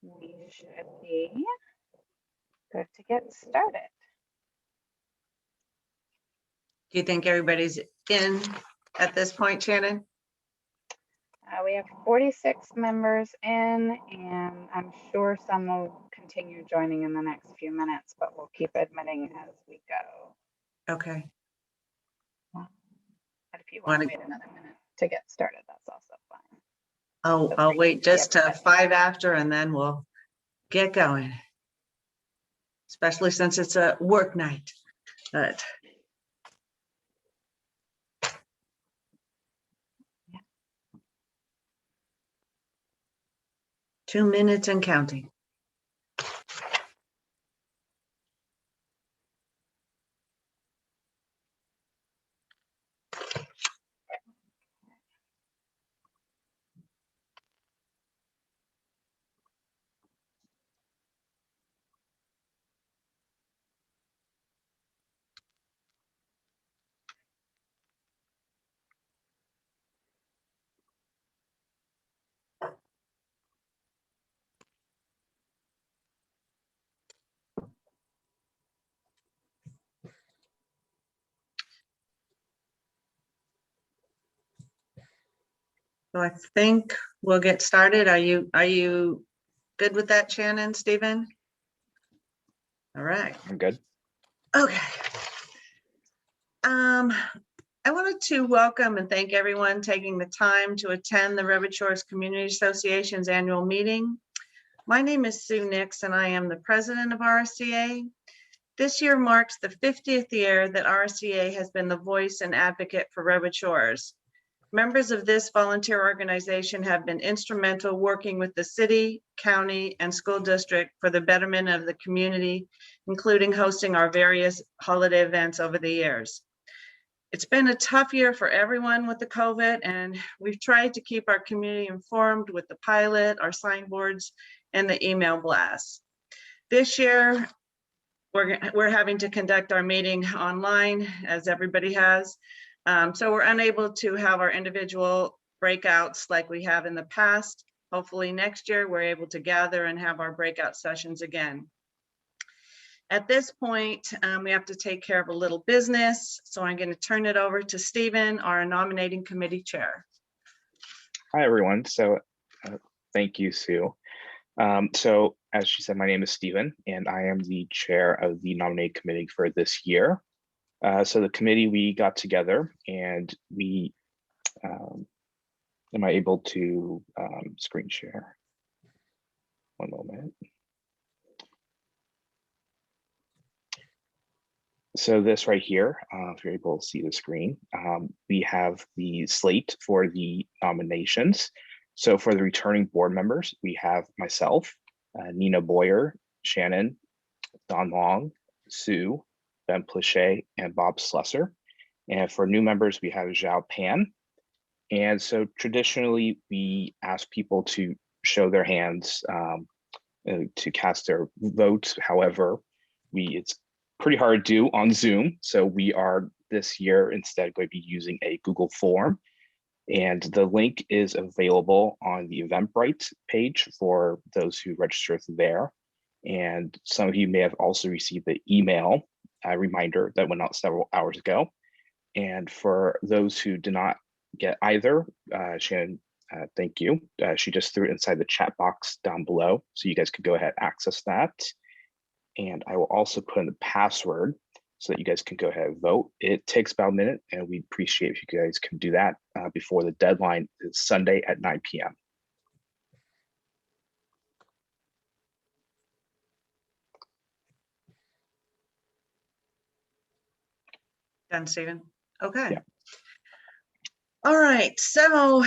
we should be good to get started. Do you think everybody's in at this point, Shannon? We have 46 members in, and I'm sure some will continue joining in the next few minutes, but we'll keep admitting as we go. Okay. And if you want to wait another minute to get started, that's also fine. I'll wait just to 5 after, and then we'll get going. Especially since it's a work night. But 2 minutes and counting. So I think we'll get started. Are you good with that, Shannon, Stephen? All right. I'm good. Okay. I wanted to welcome and thank everyone taking the time to attend the Redwood Shores Community Association's annual meeting. My name is Sue Nix, and I am the president of RSCA. This year marks the 50th year that RSCA has been the voice and advocate for Redwood Shores. Members of this volunteer organization have been instrumental working with the city, county, and school district for the betterment of the community, including hosting our various holiday events over the years. It's been a tough year for everyone with the COVID, and we've tried to keep our community informed with the pilot, our signboards, and the email blasts. This year, we're having to conduct our meeting online, as everybody has. So we're unable to have our individual breakouts like we have in the past. Hopefully next year we're able to gather and have our breakout sessions again. At this point, we have to take care of a little business. So I'm going to turn it over to Stephen, our nominating committee chair. Hi, everyone. So thank you, Sue. So as she said, my name is Stephen, and I am the chair of the nominating committee for this year. So the committee, we got together and we, am I able to screen share? One moment. So this right here, if you're able to see the screen, we have the slate for the nominations. So for the returning board members, we have myself, Nina Boyer, Shannon, Don Long, Sue, Ben Plichet, and Bob Slusser. And for new members, we have Zhao Pan. And so traditionally, we ask people to show their hands to cast their votes. However, it's pretty hard to do on Zoom. So we are this year instead going to be using a Google form. And the link is available on the Eventbrite page for those who register there. And some of you may have also received the email reminder that went out several hours ago. And for those who did not get either, Shannon, thank you. She just threw it inside the chat box down below, so you guys could go ahead and access that. And I will also put in the password so that you guys can go ahead and vote. It takes about a minute, and we appreciate if you guys can do that before the deadline is Sunday at 9 p.m. Done, Stephen? Okay. Yeah. All right, so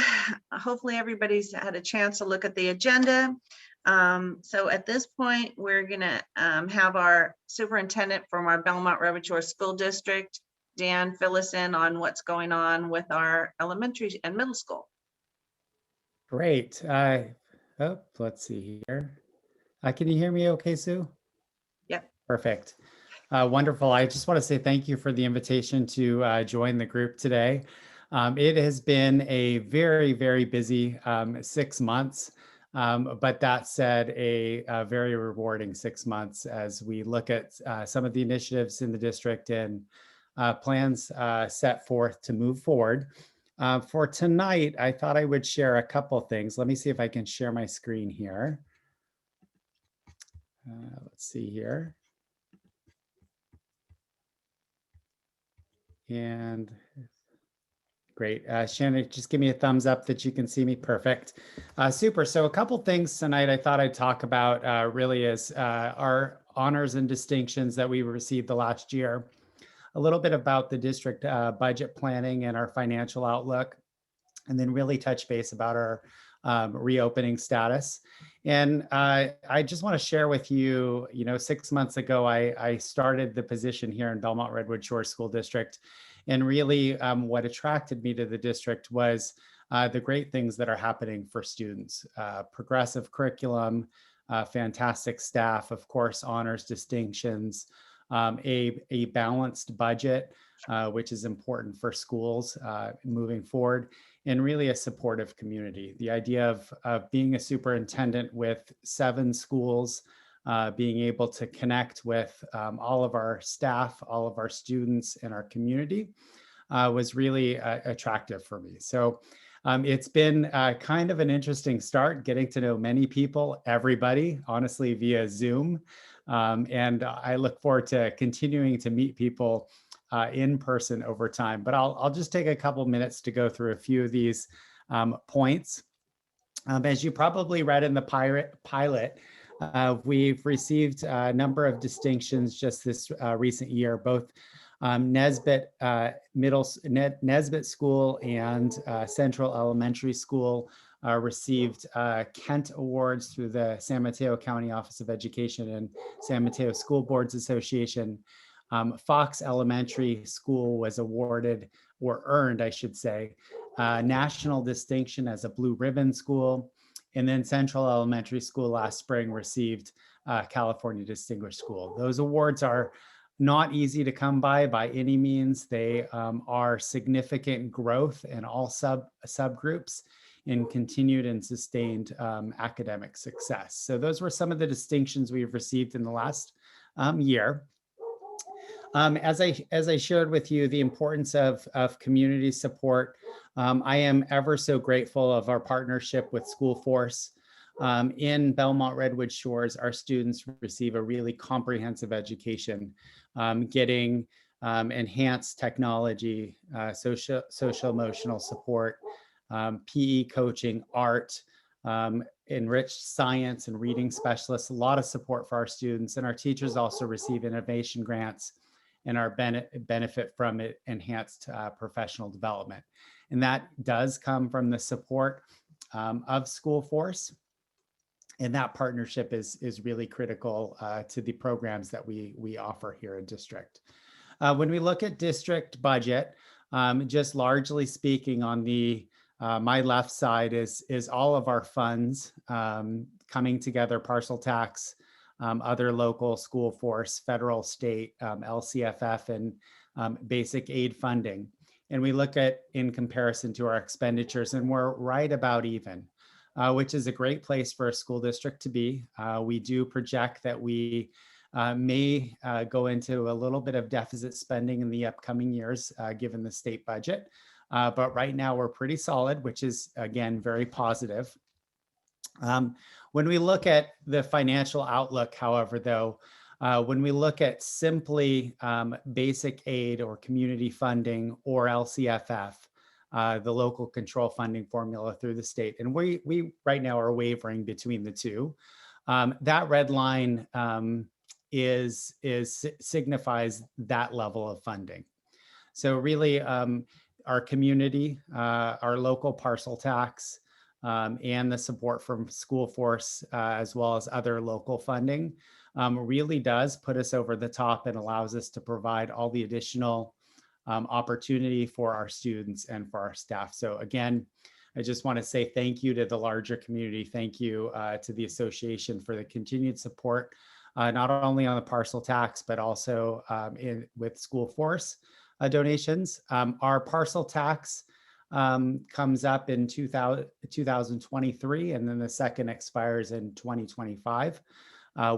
hopefully everybody's had a chance to look at the agenda. So at this point, we're gonna have our superintendent from our Belmont Redwood Shores School District, Dan, fill us in on what's going on with our elementary and middle school. Great. Let's see here. Can you hear me okay, Sue? Yep. Perfect. Wonderful. I just want to say thank you for the invitation to join the group today. It has been a very, very busy 6 months. But that said, a very rewarding 6 months as we look at some of the initiatives in the district and plans set forth to move forward. For tonight, I thought I would share a couple things. Let me see if I can share my screen here. Let's see here. And great. Shannon, just give me a thumbs up that you can see me. Perfect. Super. So a couple things tonight I thought I'd talk about really is our honors and distinctions that we received the last year. A little bit about the district budget planning and our financial outlook, and then really touch base about our reopening status. And I just want to share with you, 6 months ago, I started the position here in Belmont Redwood Shores School District. And really what attracted me to the district was the great things that are happening for students. Progressive curriculum, fantastic staff, of course, honors distinctions, a balanced budget, which is important for schools moving forward, and really a supportive community. The idea of being a superintendent with 7 schools, being able to connect with all of our staff, all of our students, and our community was really attractive for me. So it's been kind of an interesting start, getting to know many people, everybody, honestly, via Zoom. And I look forward to continuing to meet people in person over time. But I'll just take a couple minutes to go through a few of these points. As you probably read in the pilot, we've received a number of distinctions just this recent year, both Nesbitt Nesbitt School and Central Elementary School received Kent Awards through the San Mateo County Office of Education and San Mateo School Boards Association. Fox Elementary School was awarded, or earned, I should say, national distinction as a Blue Ribbon School. And then Central Elementary School last spring received California Distinguished School. Those awards are not easy to come by any means. They are significant growth in all subgroups and continued and sustained academic success. So those were some of the distinctions we've received in the last year. As I shared with you, the importance of community support, I am ever so grateful of our partnership with School Force. In Belmont Redwood Shores, our students receive a really comprehensive education, getting enhanced technology, social emotional support, PE coaching, art, enriched science and reading specialists, a lot of support for our students. And our teachers also receive innovation grants and our benefit from it, enhanced professional development. And that does come from the support of School Force. And that partnership is really critical to the programs that we offer here in district. When we look at district budget, just largely speaking on the my left side is all of our funds coming together, parcel tax, other local, School Force, federal, state, LCFF, and basic aid funding. And we look at in comparison to our expenditures, and we're right about even, which is a great place for a school district to be. We do project that we may go into a little bit of deficit spending in the upcoming years, given the state budget. But right now we're pretty solid, which is, again, very positive. When we look at the financial outlook, however, though, when we look at simply basic aid or community funding or LCFF, the local control funding formula through the state, and we right now are wavering between the two. That red line signifies that level of funding. So really, our community, our local parcel tax, and the support from School Force, as well as other local funding, really does put us over the top and allows us to provide all the additional opportunity for our students and for our staff. So again, I just want to say thank you to the larger community. Thank you to the association for the continued support, not only on the parcel tax, but also with School Force donations. Our parcel tax comes up in 2023, and then the second expires in 2025.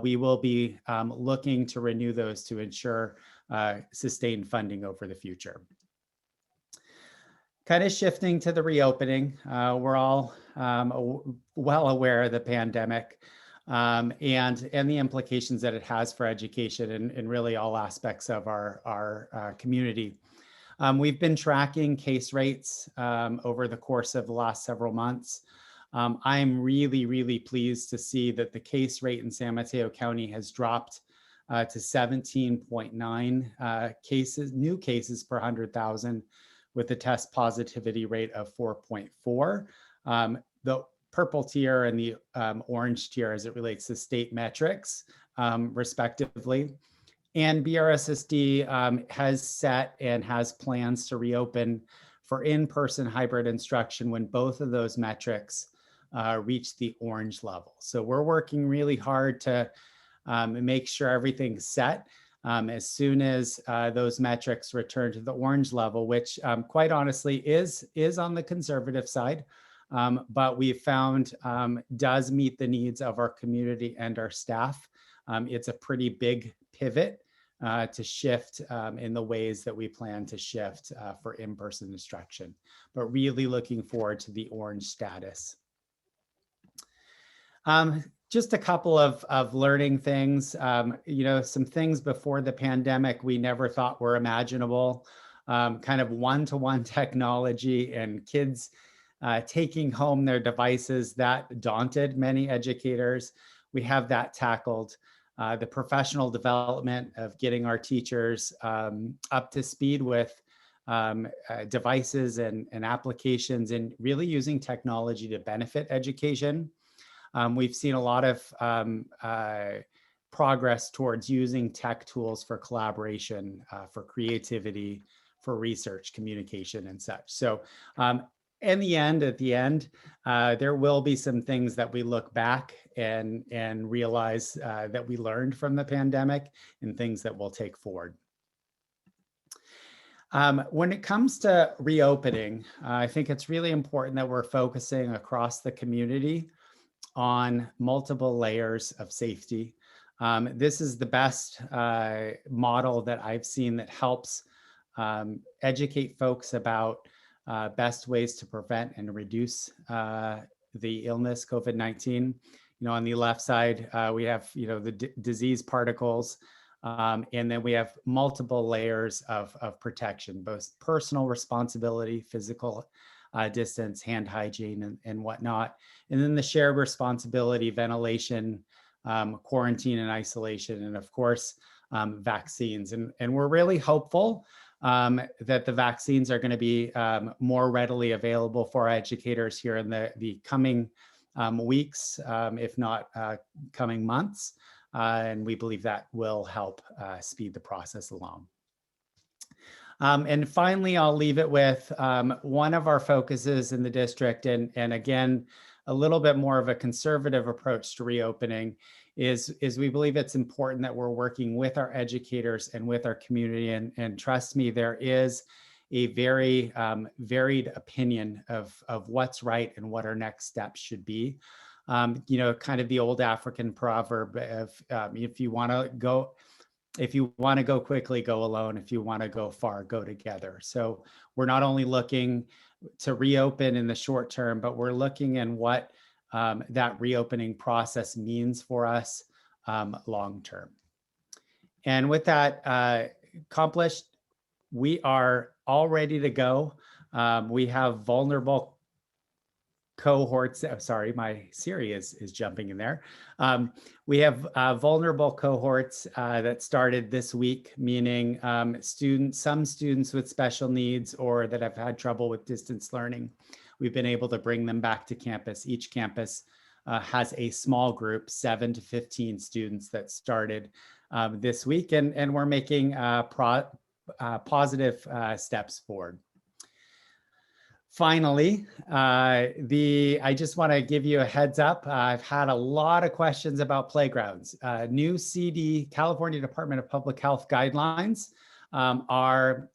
We will be looking to renew those to ensure sustained funding over the future. Kind of shifting to the reopening, we're all well aware of the pandemic and the implications that it has for education and really all aspects of our community. We've been tracking case rates over the course of the last several months. I'm really pleased to see that the case rate in San Mateo County has dropped to 17.9 new cases per 100,000, with a test positivity rate of 4.4. The purple tier and the orange tier as it relates to state metrics, respectively. And BRSSD has set and has plans to reopen for in-person hybrid instruction when both of those metrics reach the orange level. So we're working really hard to make sure everything's set as soon as those metrics return to the orange level, which quite honestly is on the conservative side, but we've found does meet the needs of our community and our staff. It's a pretty big pivot to shift in the ways that we plan to shift for in-person instruction, but really looking forward to the orange status. Just a couple of learning things, some things before the pandemic we never thought were imaginable, kind of one-to-one technology and kids taking home their devices that daunted many educators. We have that tackled. The professional development of getting our teachers up to speed with devices and applications and really using technology to benefit education. We've seen a lot of progress towards using tech tools for collaboration, for creativity, for research, communication, and such. So at the end, there will be some things that we look back and realize that we learned from the pandemic and things that we'll take forward. When it comes to reopening, I think it's really important that we're focusing across the community on multiple layers of safety. This is the best model that I've seen that helps educate folks about best ways to prevent and reduce the illness, COVID-19. On the left side, we have, the disease particles, and then we have multiple layers of protection, both personal responsibility, physical distance, hand hygiene, and whatnot. And then the shared responsibility, ventilation, quarantine and isolation, and of course, vaccines. And we're really hopeful that the vaccines are going to be more readily available for our educators here in the coming weeks, if not coming months. And we believe that will help speed the process along. And finally, I'll leave it with one of our focuses in the district, and again, a little bit more of a conservative approach to reopening is we believe it's important that we're working with our educators and with our community. And trust me, there is a very varied opinion of what's right and what our next steps should be. Kind of the old African proverb of if you want to go quickly, go alone. If you want to go far, go together. So we're not only looking to reopen in the short term, but we're looking at what that reopening process means for us long term. And with that accomplished, we are all ready to go. We have vulnerable cohorts. Sorry, my Siri is jumping in there. We have vulnerable cohorts that started this week, meaning some students with special needs or that have had trouble with distance learning. We've been able to bring them back to campus. Each campus has a small group, 7 to 15 students that started this week, and we're making positive steps forward. Finally, I just want to give you a heads up. I've had a lot of questions about playgrounds. New California Department of Public Health guidelines are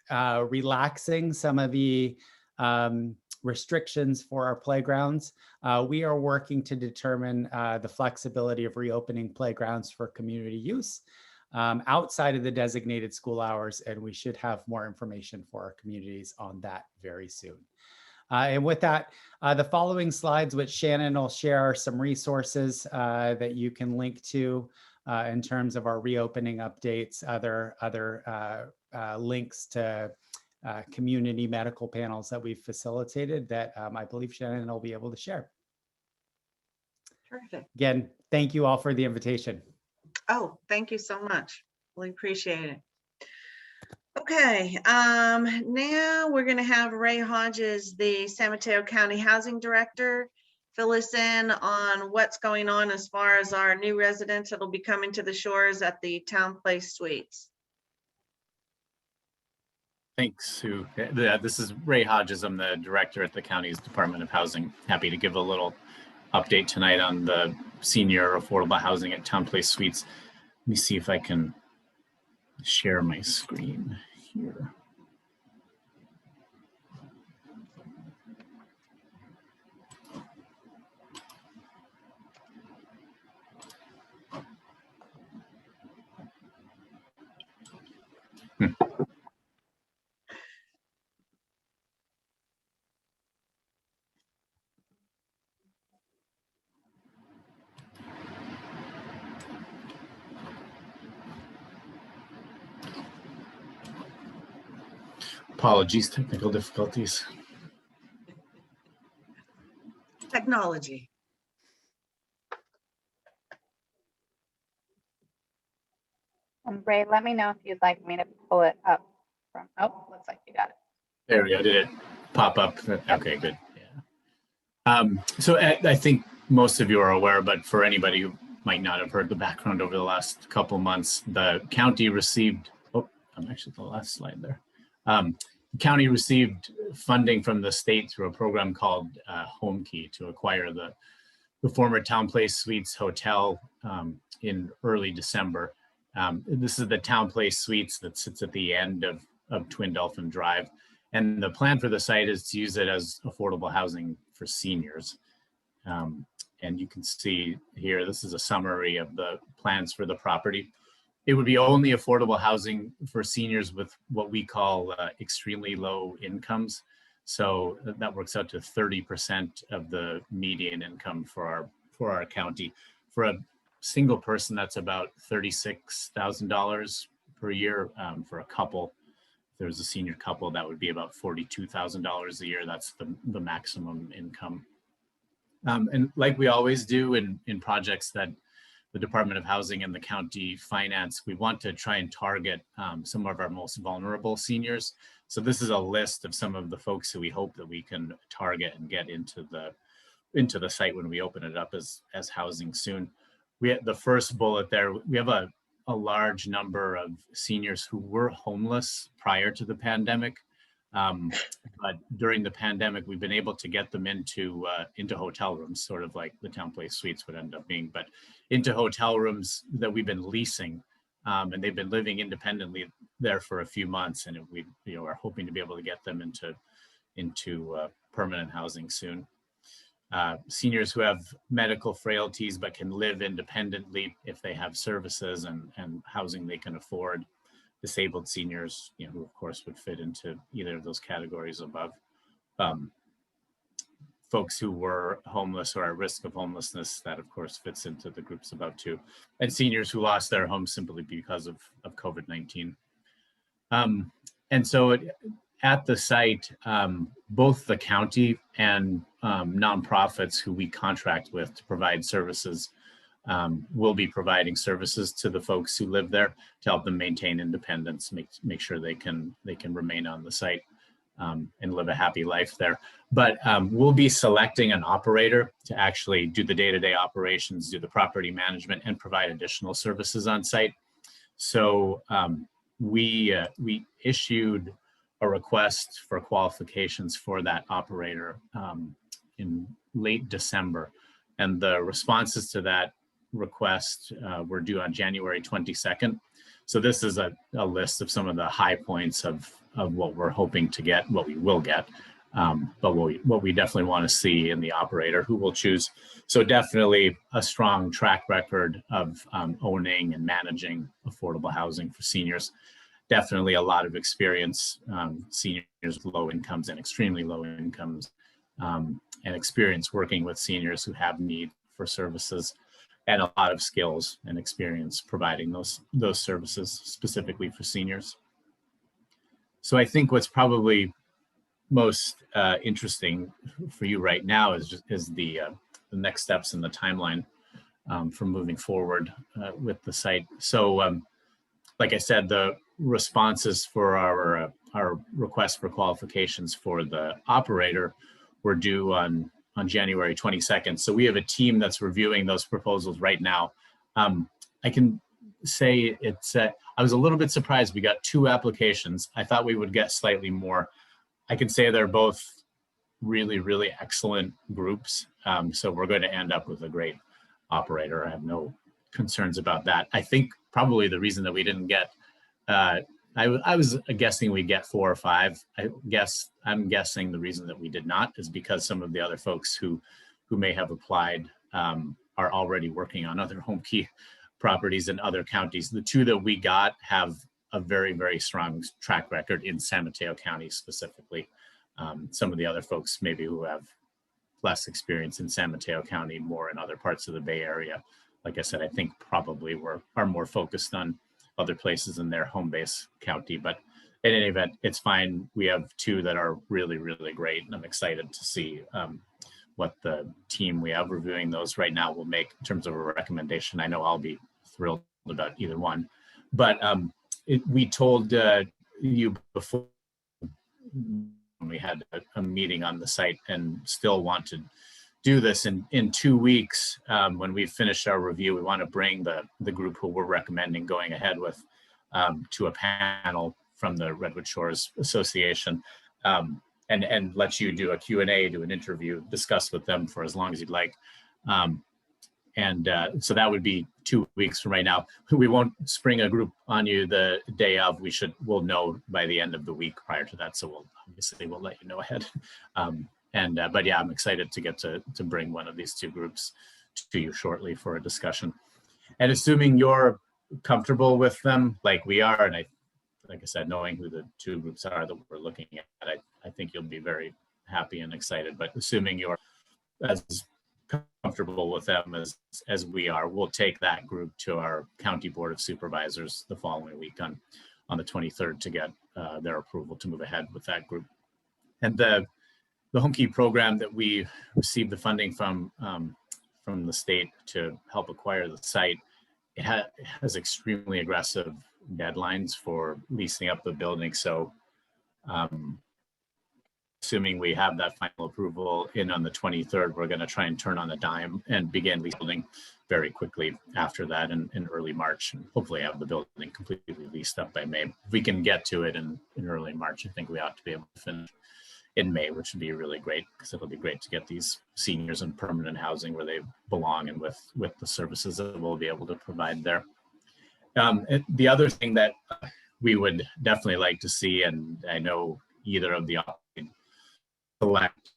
relaxing some of the restrictions for our playgrounds. We are working to determine the flexibility of reopening playgrounds for community use outside of the designated school hours, and we should have more information for our communities on that very soon. And with that, the following slides, which Shannon will share, are some resources that you can link to in terms of our reopening updates, other links to community medical panels that we've facilitated that I believe Shannon will be able to share. Perfect. Again, thank you all for the invitation. Oh, thank you so much. Really appreciate it. Okay, now we're going to have Ray Hodges, the San Mateo County Housing Director, fill us in on what's going on as far as our new residents that'll be coming to the shores at the Town Place Suites. Thanks, Sue. This is Ray Hodges. I'm the director at the county's Department of Housing. Happy to give a little update tonight on the senior affordable housing at Town Place Suites. Let me see if I can share my screen here. Apologies, technical difficulties. Technology. And Ray, let me know if you'd like me to pull it up from, oh, looks like you got it. There we go. Did it pop up? Okay, good. Yeah. So I think most of you are aware, but for anybody who might not have heard the background over the last couple months, the county received, oh, I'm actually at the last slide there. The county received funding from the state through a program called Home Key to acquire the former Town Place Suites Hotel in early December. This is the Town Place Suites that sits at the end of Twin Dolphin Drive. And the plan for the site is to use it as affordable housing for seniors. And you can see here, this is a summary of the plans for the property. It would be only affordable housing for seniors with what we call extremely low incomes. So that works out to 30% of the median income for our county. For a single person, that's about $36,000 per year. For a couple, if there's a senior couple, that would be about $42,000 a year. That's the maximum income. And like we always do in projects that the Department of Housing and the county finance, we want to try and target some of our most vulnerable seniors. So this is a list of some of the folks who we hope that we can target and get into the site when we open it up as housing soon. The first bullet there, we have a large number of seniors who were homeless prior to the pandemic. But during the pandemic, we've been able to get them into hotel rooms, sort of like the Town Place Suites would end up being, but into hotel rooms that we've been leasing, and they've been living independently there for a few months, and we are hoping to be able to get them into permanent housing soon. Seniors who have medical frailties but can live independently if they have services and housing they can afford. Disabled seniors, who of course would fit into either of those categories above. Folks who were homeless or at risk of homelessness, that of course fits into the groups above too. And seniors who lost their homes simply because of COVID-19. And so at the site, both the county and nonprofits who we contract with to provide services will be providing services to the folks who live there to help them maintain independence, make sure they can remain on the site and live a happy life there. But we'll be selecting an operator to actually do the day-to-day operations, do the property management, and provide additional services on site. So we issued a request for qualifications for that operator in late December, and the responses to that request were due on January 22nd. So this is a list of some of the high points of what we're hoping to get, what we will get. But what we definitely want to see in the operator who will choose. So definitely a strong track record of owning and managing affordable housing for seniors. Definitely a lot of experience, seniors with low incomes and extremely low incomes, and experience working with seniors who have need for services, and a lot of skills and experience providing those services specifically for seniors. So I think what's probably most interesting for you right now is the next steps in the timeline for moving forward with the site. So like I said, the responses for our request for qualifications for the operator were due on January 22nd. So we have a team that's reviewing those proposals right now. I can say it's I was a little bit surprised we got 2 applications. I thought we would get slightly more. I can say they're both really, really excellent groups. So we're going to end up with a great operator. I have no concerns about that. I think probably the reason that we didn't get, I was guessing we'd get 4 or 5. I'm guessing the reason that we did not is because some of the other folks who may have applied are already working on other home key properties in other counties. The 2 that we got have a very, very strong track record in San Mateo County specifically. Some of the other folks maybe who have less experience in San Mateo County, more in other parts of the Bay Area. Like I said, I think probably are more focused on other places in their home base county, but in any event, it's fine. We have 2 that are really, really great, and I'm excited to see what the team we have reviewing those right now will make in terms of a recommendation. I know I'll be thrilled about either one, but we told you before we had a meeting on the site and still want to do this in 2 weeks. When we've finished our review, we want to bring the group who we're recommending going ahead with to a panel from the Redwood Shores Association and let you do a Q&A, do an interview, discuss with them for as long as you'd like. So that would be 2 weeks from right now. We won't spring a group on you the day of. We'll know by the end of the week prior to that. So we'll let you know ahead. But yeah, I'm excited to get to bring one of these 2 groups to you shortly for a discussion. And assuming you're comfortable with them like we are, and like I said, knowing who the 2 groups are that we're looking at, I think you'll be very happy and excited. But assuming you're as comfortable with them as we are, we'll take that group to our County Board of Supervisors the following week on the 23rd to get their approval to move ahead with that group. And the home key program that we received the funding from the state to help acquire the site, it has extremely aggressive deadlines for leasing up the building. So assuming we have that final approval in on the 23rd, we're going to try and turn on a dime and begin building very quickly after that in early March, and hopefully have the building completely leased up by May. If we can get to it in early March, I think we ought to be able to finish in May, which would be really great, because it'll be great to get these seniors in permanent housing where they belong and with the services that we'll be able to provide there. The other thing that we would definitely like to see, and I know either of the select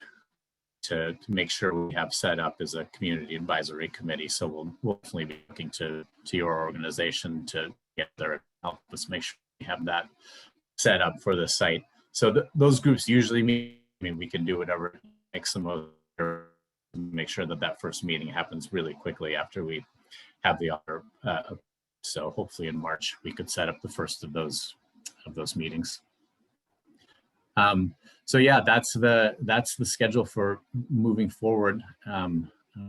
to make sure we have set up as a community advisory committee. So we'll definitely be looking to your organization to get there, help us make sure we have that set up for the site. So those groups usually meet. I mean, we can do whatever makes the most, make sure that first meeting happens really quickly after we have the other. So hopefully in March we could set up the first of those meetings. So yeah, that's the schedule for moving forward. I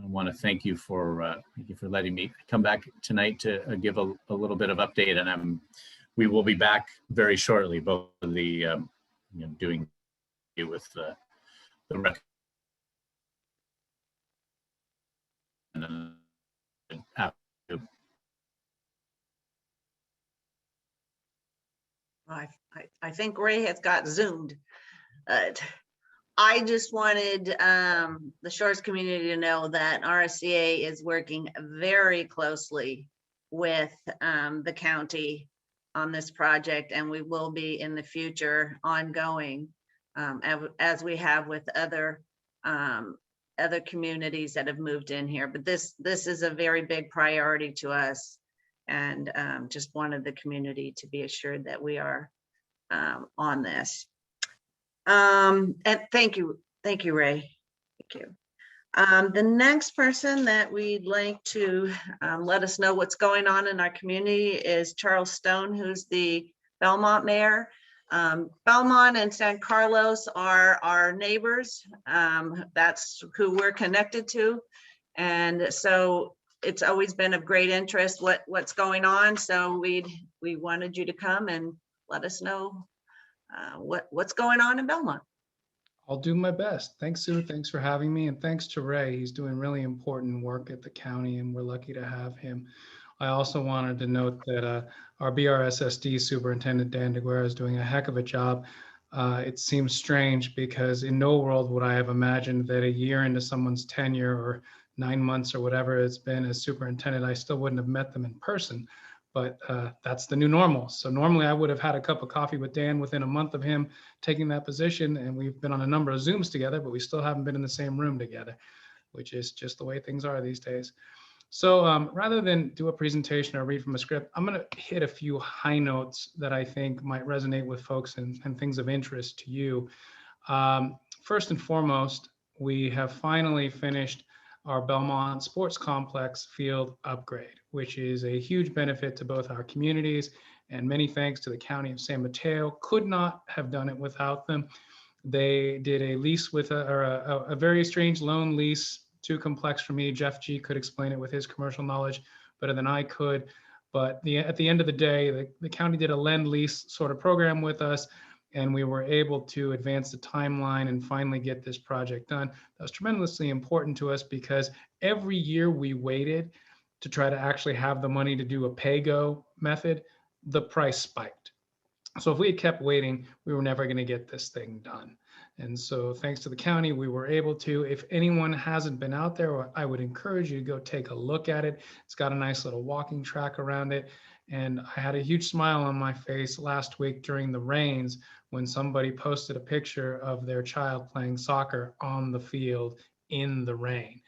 want to thank you for letting me come back tonight to give a little bit of update, and we will be back very shortly. Both of the doing with the record. I think Ray has got zoomed. I just wanted the Shores community to know that RSCA is working very closely with the county on this project, and we will be in the future ongoing. as we have with other communities that have moved in here. But this is a very big priority to us, and just wanted the community to be assured that we are on this. And thank you, Ray. Thank you. The next person that we'd like to let us know what's going on in our community is Charles Stone, who's the Belmont mayor. Belmont and San Carlos are our neighbors. That's who we're connected to. And so it's always been of great interest what's going on. So we wanted you to come and let us know what's going on in Belmont. I'll do my best. Thanks, Sue. Thanks for having me. And thanks to Ray. He's doing really important work at the county, and we're lucky to have him. I also wanted to note that our BRSSD superintendent, Dan DeGuerra, is doing a heck of a job. It seems strange because in no world would I have imagined that a year into someone's tenure or 9 months or whatever it's been as superintendent, I still wouldn't have met them in person. But that's the new normal. So normally I would have had a cup of coffee with Dan within a month of him taking that position. And we've been on a number of Zooms together, but we still haven't been in the same room together, which is just the way things are these days. So rather than do a presentation or read from a script, I'm going to hit a few high notes that I think might resonate with folks and things of interest to you. First and foremost, we have finally finished our Belmont Sports Complex field upgrade, which is a huge benefit to both our communities, and many thanks to the County of San Mateo. Could not have done it without them. They did a lease with a very strange loan lease, too complex for me. Jeff G could explain it with his commercial knowledge better than I could. But at the end of the day, the county did a lend lease sort of program with us, and we were able to advance the timeline and finally get this project done. That was tremendously important to us because every year we waited to try to actually have the money to do a pay-go method, the price spiked. So if we had kept waiting, we were never going to get this thing done. And so thanks to the county, we were able to. If anyone hasn't been out there, I would encourage you to go take a look at it. It's got a nice little walking track around it. And I had a huge smile on my face last week during the rains when somebody posted a picture of their child playing soccer on the field in the rain.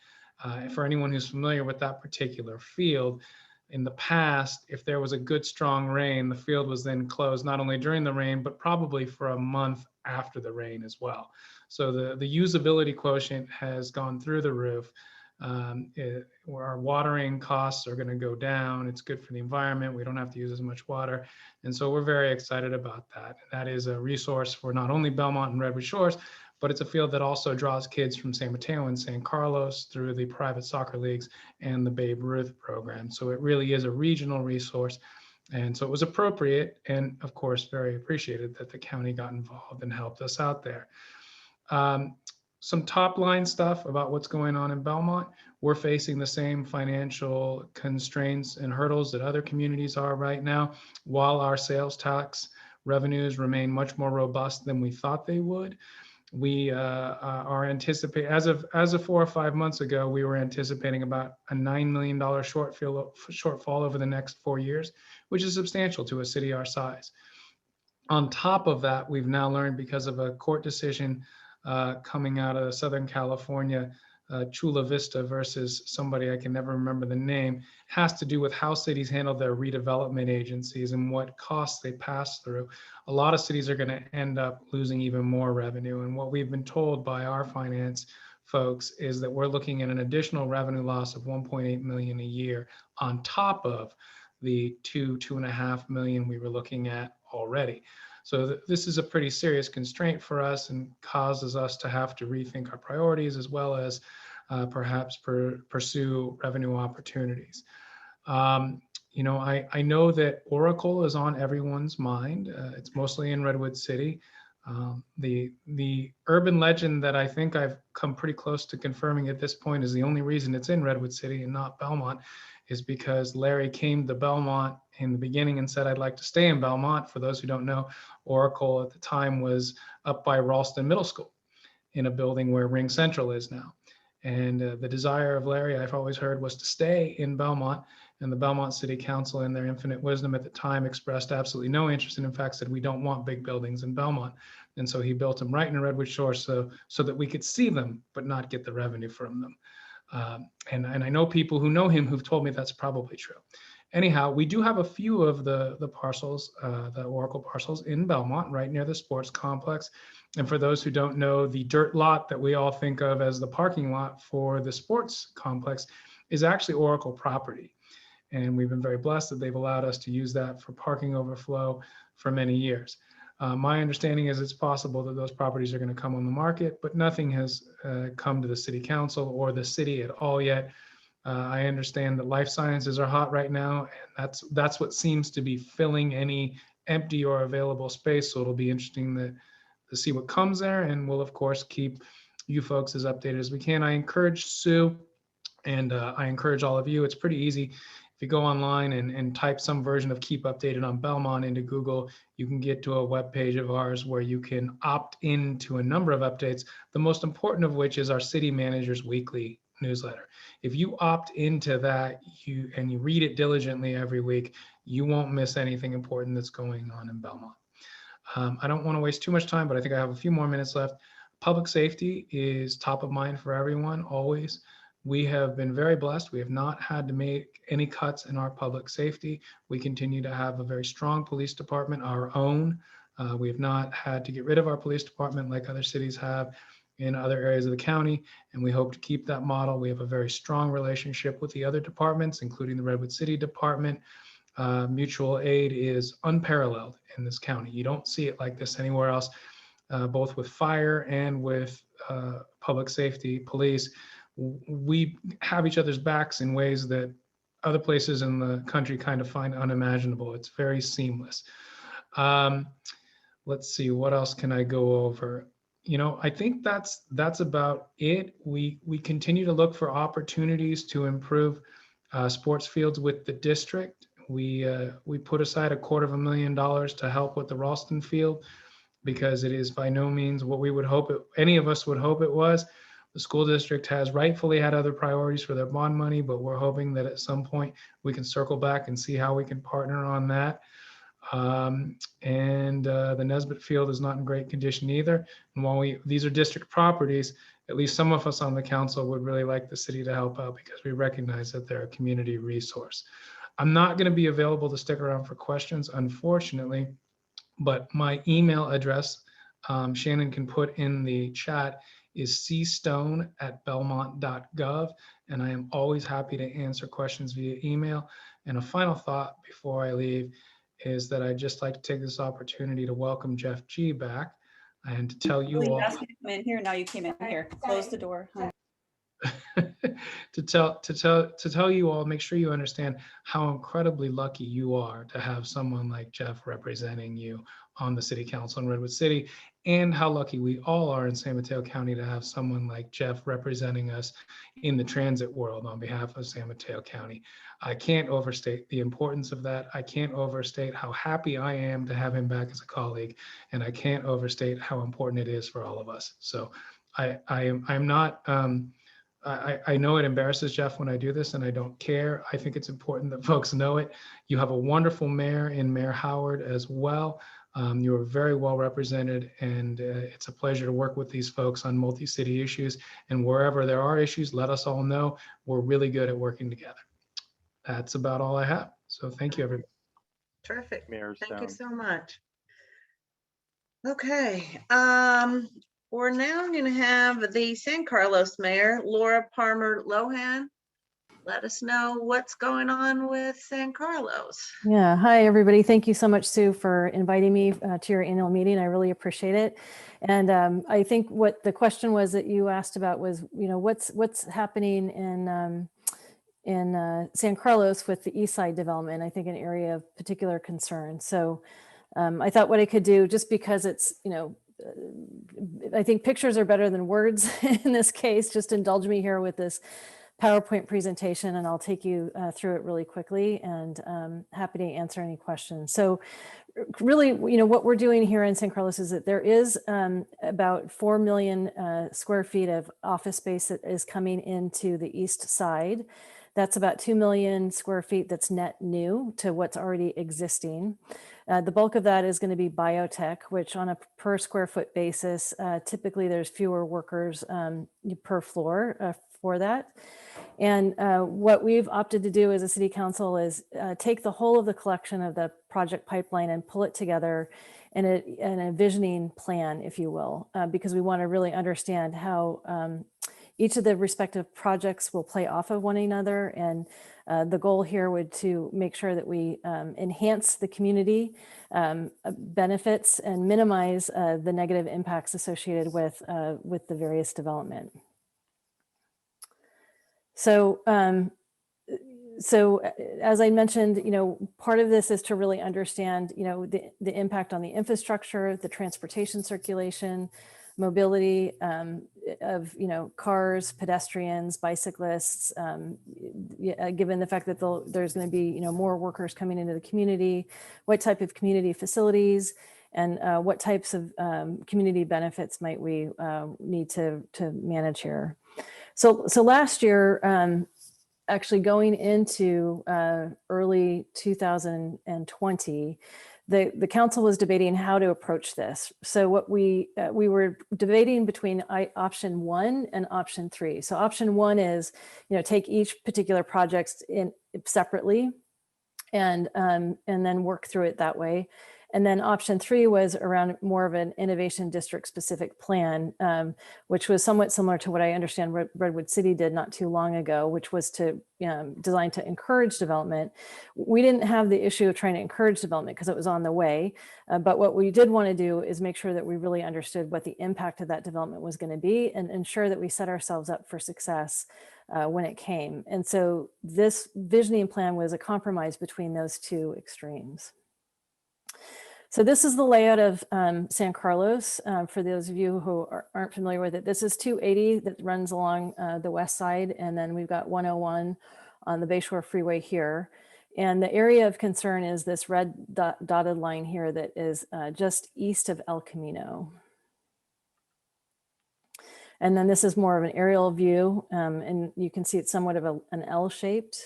For anyone who's familiar with that particular field, in the past, if there was a good strong rain, the field was then closed not only during the rain, but probably for a month after the rain as well. So the usability quotient has gone through the roof. Our watering costs are going to go down. It's good for the environment. We don't have to use as much water. And so we're very excited about that. That is a resource for not only Belmont and Redwood Shores, but it's a field that also draws kids from San Mateo and San Carlos through the private soccer leagues and the Babe Ruth program. So it really is a regional resource. And so it was appropriate and, of course, very appreciated that the county got involved and helped us out there. Some top line stuff about what's going on in Belmont. We're facing the same financial constraints and hurdles that other communities are right now. While our sales tax revenues remain much more robust than we thought they would, we are anticipating, as of 4 or 5 months ago, we were anticipating about a $9 million shortfall over the next 4 years, which is substantial to a city our size. On top of that, we've now learned, because of a court decision coming out of Southern California, Chula Vista versus somebody I can never remember the name, has to do with how cities handle their redevelopment agencies and what costs they pass through. A lot of cities are going to end up losing even more revenue. And what we've been told by our finance folks is that we're looking at an additional revenue loss of 1.8 million a year on top of the 2.5 million we were looking at already. So this is a pretty serious constraint for us and causes us to have to rethink our priorities, as well as perhaps pursue revenue opportunities. You know, I know that Oracle is on everyone's mind. It's mostly in Redwood City. The urban legend that I think I've come pretty close to confirming at this point is the only reason it's in Redwood City and not Belmont is because Larry came to Belmont in the beginning and said, I'd like to stay in Belmont. For those who don't know, Oracle at the time was up by Ralston Middle School in a building where Ring Central is now. And the desire of Larry, I've always heard, was to stay in Belmont. And the Belmont City Council, in their infinite wisdom at the time, expressed absolutely no interest and in fact said, we don't want big buildings in Belmont. And so he built them right in Redwood Shore so that we could see them, but not get the revenue from them. And I know people who know him who've told me that's probably true. Anyhow, we do have a few of the parcels, the Oracle parcels in Belmont, right near the sports complex. And for those who don't know, the dirt lot that we all think of as the parking lot for the sports complex is actually Oracle property. And we've been very blessed that they've allowed us to use that for parking overflow for many years. My understanding is it's possible that those properties are going to come on the market, but nothing has come to the city council or the city at all yet. I understand that life sciences are hot right now, and that's what seems to be filling any empty or available space. So it'll be interesting to see what comes there, and we'll of course keep you folks as updated as we can. I encourage Sue, and I encourage all of you. It's pretty easy. If you go online and type some version of Keep Updated on Belmont into Google, you can get to a web page of ours where you can opt into a number of updates, the most important of which is our city manager's weekly newsletter. If you opt into that and you read it diligently every week, you won't miss anything important that's going on in Belmont. I don't want to waste too much time, but I think I have a few more minutes left. Public safety is top of mind for everyone, always. We have been very blessed. We have not had to make any cuts in our public safety. We continue to have a very strong police department, our own. We have not had to get rid of our police department like other cities have in other areas of the county, and we hope to keep that model. We have a very strong relationship with the other departments, including the Redwood City Department. Mutual aid is unparalleled in this county. You don't see it like this anywhere else, both with fire and with public safety, police. We have each other's backs in ways that other places in the country kind of find unimaginable. It's very seamless. Let's see, what else can I go over? You know, I think that's about it. We continue to look for opportunities to improve sports fields with the district. We put aside $250,000 to help with the Ralston field because it is by no means what we would hope any of us would hope it was. The school district has rightfully had other priorities for their bond money, but we're hoping that at some point we can circle back and see how we can partner on that. The Nesbitt field is not in great condition either. And while these are district properties, at least some of us on the council would really like the city to help out because we recognize that they're a community resource. I'm not going to be available to stick around for questions, unfortunately, but my email address, Shannon can put in the chat, is cstone@belmont.gov. And I am always happy to answer questions via email. And a final thought before I leave is that I'd just like to take this opportunity to welcome Jeff G back and to tell you all. You asked me to come in here. Now you came in here. Close the door. to tell you all, make sure you understand how incredibly lucky you are to have someone like Jeff representing you on the city council in Redwood City, and how lucky we all are in San Mateo County to have someone like Jeff representing us in the transit world on behalf of San Mateo County. I can't overstate the importance of that. I can't overstate how happy I am to have him back as a colleague, and I can't overstate how important it is for all of us. So I'm not, I know it embarrasses Jeff when I do this, and I don't care. I think it's important that folks know it. You have a wonderful mayor in Mayor Howard as well. You are very well represented, and it's a pleasure to work with these folks on multi-city issues. And wherever there are issues, let us all know. We're really good at working together. That's about all I have. So thank you, everybody. Terrific. Mayor Thank you Stone. so much. Okay, we're now going to have the San Carlos Mayor, Laura Palmer Lohan. Let us know what's going on with San Carlos. Yeah, hi everybody. Thank you so much, Sue, for inviting me to your annual meeting. I really appreciate it. And I think what the question was that you asked about was, you know, what's happening in San Carlos with the East Side development. I think an area of particular concern. So I thought what I could do, just because it's, you know, I think pictures are better than words in this case. Just indulge me here with this PowerPoint presentation, and I'll take you through it really quickly, and happy to answer any questions. So really, you know, what we're doing here in San Carlos is that there is about 4 million square feet of office space that is coming into the east side. That's about 2 million square feet that's net new to what's already existing. The bulk of that is going to be biotech, which on a per square foot basis, typically there's fewer workers per floor for that. And what we've opted to do as a city council is take the whole of the collection of the project pipeline and pull it together in a visioning plan, if you will, because we want to really understand how each of the respective projects will play off of one another. And the goal here would to make sure that we enhance the community benefits and minimize the negative impacts associated with the various development. So as I mentioned, part of this is to really understand, the impact on the infrastructure, the transportation circulation, mobility of, cars, pedestrians, bicyclists, given the fact that there's going to be, more workers coming into the community, what type of community facilities, and what types of community benefits might we need to manage here. So last year, actually going into early 2020, the council was debating how to approach this. So what we were debating between option 1 and option 3. So option 1 is, take each particular project separately and then work through it that way. And then option 3 was around more of an innovation district specific plan, which was somewhat similar to what I understand Redwood City did not too long ago, which was to designed to encourage development. We didn't have the issue of trying to encourage development because it was on the way. But what we did want to do is make sure that we really understood what the impact of that development was going to be and ensure that we set ourselves up for success when it came. And so this visioning plan was a compromise between those two extremes. So this is the layout of San Carlos. For those of you who aren't familiar with it, this is 280 that runs along the west side, and then we've got 101 on the Bayshore Freeway here. And the area of concern is this red dotted line here that is just east of El Camino. And then this is more of an aerial view, and you can see it's somewhat of an L-shaped.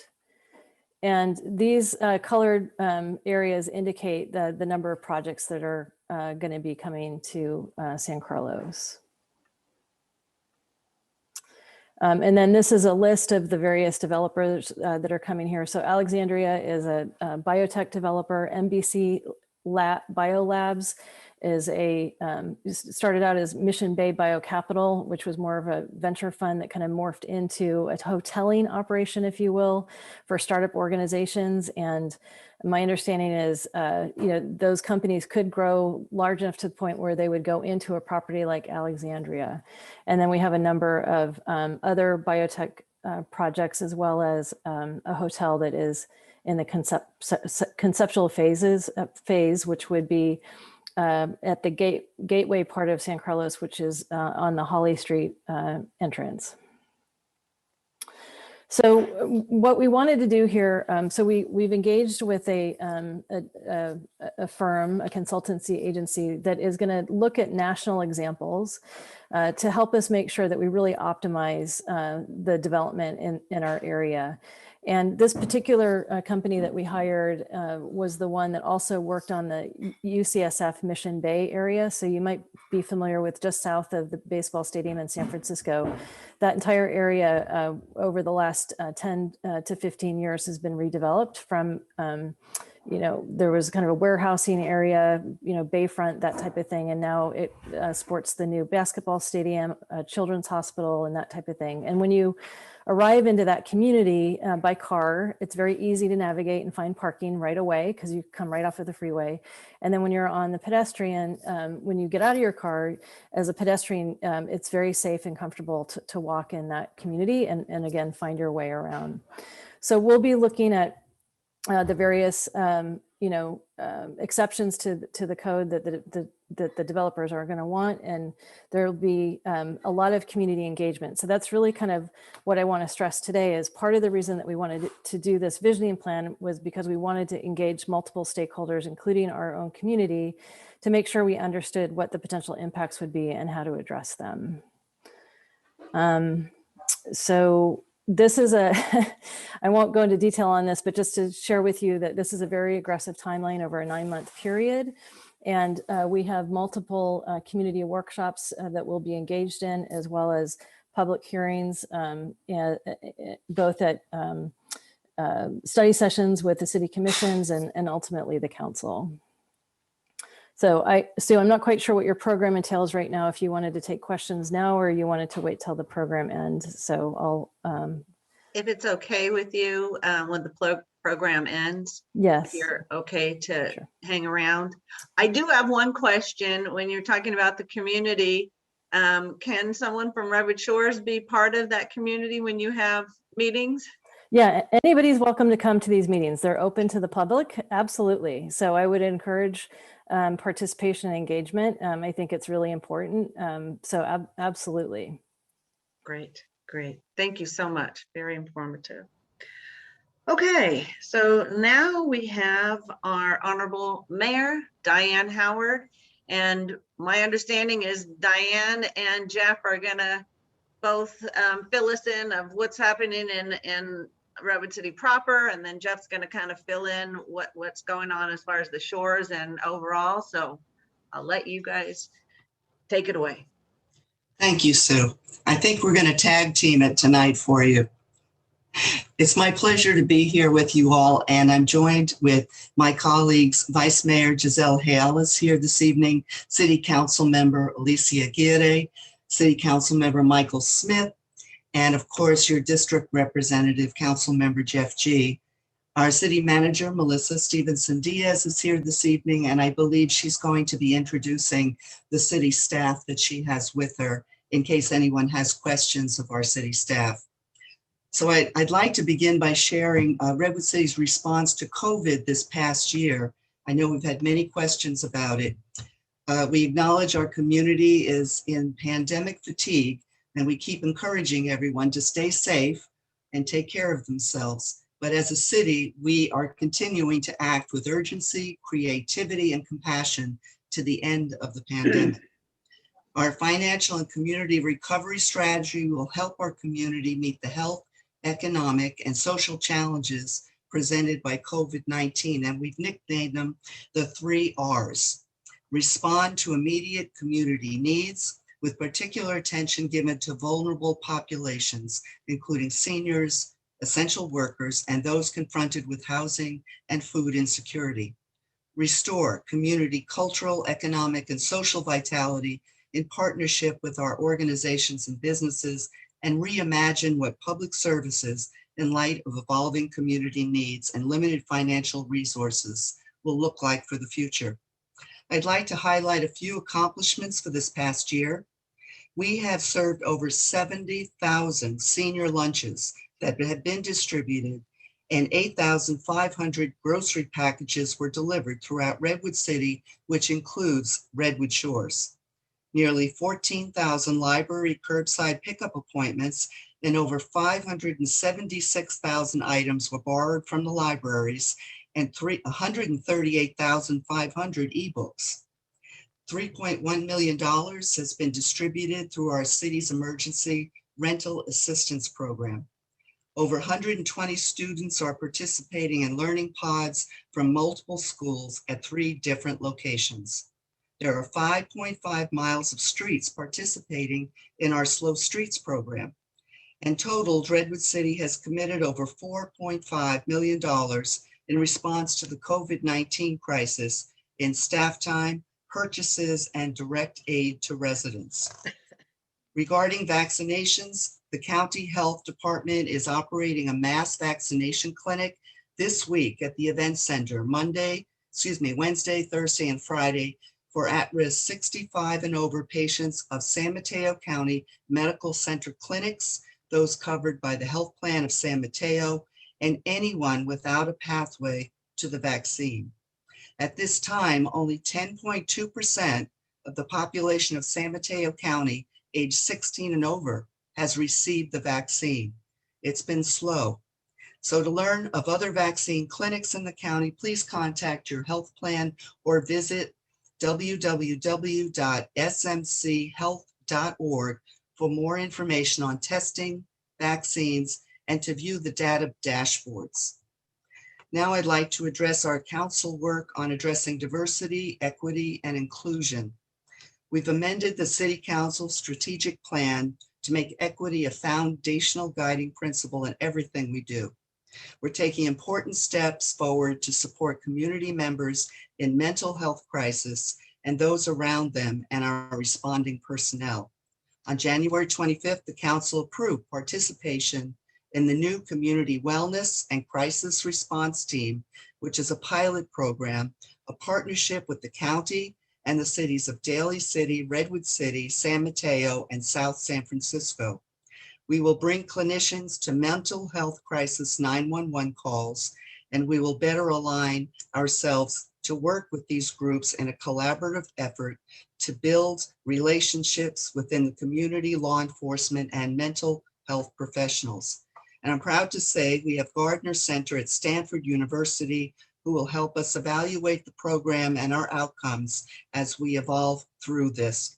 And these colored areas indicate the number of projects that are going to be coming to San Carlos. And then this is a list of the various developers that are coming here. So Alexandria is a biotech developer. MBC Biolabs is started out as Mission Bay Biocapital, which was more of a venture fund that kind of morphed into a hoteling operation, if you will, for startup organizations. And my understanding is, those companies could grow large enough to the point where they would go into a property like Alexandria. And then we have a number of other biotech projects, as well as a hotel that is in the conceptual phase, which would be at the gateway part of San Carlos, which is on the Holly Street entrance. So what we wanted to do here, so we've engaged with a firm, a consultancy agency that is going to look at national examples to help us make sure that we really optimize the development in our area. And this particular company that we hired was the one that also worked on the UCSF Mission Bay area. So you might be familiar with just south of the baseball stadium in San Francisco. That entire area over the last 10 to 15 years has been redeveloped from, there was kind of a warehousing area, bayfront, that type of thing. And now it sports the new basketball stadium, children's hospital, and that type of thing. And when you arrive into that community by car, it's very easy to navigate and find parking right away because you come right off of the freeway. And then when you're on the pedestrian, when you get out of your car as a pedestrian, it's very safe and comfortable to walk in that community and again, find your way around. So we'll be looking at the various exceptions to the code that the developers are going to want, and there'll be a lot of community engagement. So that's really kind of what I want to stress today. Is part of the reason that we wanted to do this visioning plan was because we wanted to engage multiple stakeholders, including our own community, to make sure we understood what the potential impacts would be and how to address them. So this is a, I won't go into detail on this, but just to share with you that this is a very aggressive timeline over a 9-month period. And we have multiple community workshops that we'll be engaged in, as well as public hearings, both at study sessions with the city commissions and ultimately the council. So Sue, I'm not quite sure what your program entails right now, if you wanted to take questions now or you wanted to wait till the program ends. So I'll. If it's okay with you, when the program ends, Yes. if you're okay to Sure. hang around. I do have one question. When you're talking about the community, can someone from Redwood Shores be part of that community when you have meetings? Yeah, anybody's welcome to come to these meetings. They're open to the public, absolutely. So I would encourage participation and engagement. I think it's really important. So absolutely. Great, great. Thank you so much. Very informative. Okay, so now we have our Honorable Mayor, Diane Howard. And my understanding is Diane and Jeff are gonna both fill us in of what's happening in Redwood City proper, and then Jeff's gonna kind of fill in what's going on as far as the shores and overall. So I'll let you guys take it away. Thank you, Sue. I think we're going to tag team it tonight for you. It's my pleasure to be here with you all, and I'm joined with my colleagues, Vice Mayor Giselle Hale is here this evening, City Council Member Alicia Aguirre, City Council Member Michael Smith, and of course, your District Representative, Council Member Jeff G. Our City Manager, Melissa Stevenson Diaz, is here this evening, and I believe she's going to be introducing the city staff that she has with her in case anyone has questions of our city staff. So I'd like to begin by sharing Redwood City's response to COVID this past year. I know we've had many questions about it. We acknowledge our community is in pandemic fatigue, and we keep encouraging everyone to stay safe and take care of themselves. But as a city, we are continuing to act with urgency, creativity, and compassion to the end of the pandemic. Our financial and community recovery strategy will help our community meet the health, economic, and social challenges presented by COVID-19, and we've nicknamed them the 3 R's. Respond to immediate community needs, with particular attention given to vulnerable populations, including seniors, essential workers, and those confronted with housing and food insecurity. Restore community cultural, economic, and social vitality in partnership with our organizations and businesses, and reimagine what public services in light of evolving community needs and limited financial resources will look like for the future. I'd like to highlight a few accomplishments for this past year. We have served over 70,000 senior lunches that have been distributed, and 8,500 grocery packages were delivered throughout Redwood City, which includes Redwood Shores. Nearly 14,000 library curbside pickup appointments and over 576,000 items were borrowed from the libraries, and 138,500 ebooks. $3.1 million has been distributed through our city's emergency rental assistance program. Over 120 students are participating in learning pods from multiple schools at 3 different locations. There are 5.5 miles of streets participating in our Slow Streets program. In total, Redwood City has committed over $4.5 million in response to the COVID-19 crisis in staff time, purchases, and direct aid to residents. Regarding vaccinations, the County Health Department is operating a mass vaccination clinic this week at the Event Center, Wednesday, Thursday, and Friday for at-risk 65 and over patients of San Mateo County Medical Center clinics, those covered by the health plan of San Mateo, and anyone without a pathway to the vaccine. At this time, only 10.2% of the population of San Mateo County age 16 and over has received the vaccine. It's been slow. So to learn of other vaccine clinics in the county, please contact your health plan or visit www.smchealth.org for more information on testing, vaccines, and to view the data dashboards. Now I'd like to address our council work on addressing diversity, equity, and inclusion. We've amended the City Council strategic plan to make equity a foundational guiding principle in everything we do. We're taking important steps forward to support community members in mental health crisis and those around them and our responding personnel. On January 25th, the council approved participation in the new Community Wellness and Crisis Response Team, which is a pilot program, a partnership with the county and the cities of Daly City, Redwood City, San Mateo, and South San Francisco. We will bring clinicians to mental health crisis 911 calls, and we will better align ourselves to work with these groups in a collaborative effort to build relationships within the community, law enforcement, and mental health professionals. And I'm proud to say we have Gardner Center at Stanford University who will help us evaluate the program and our outcomes as we evolve through this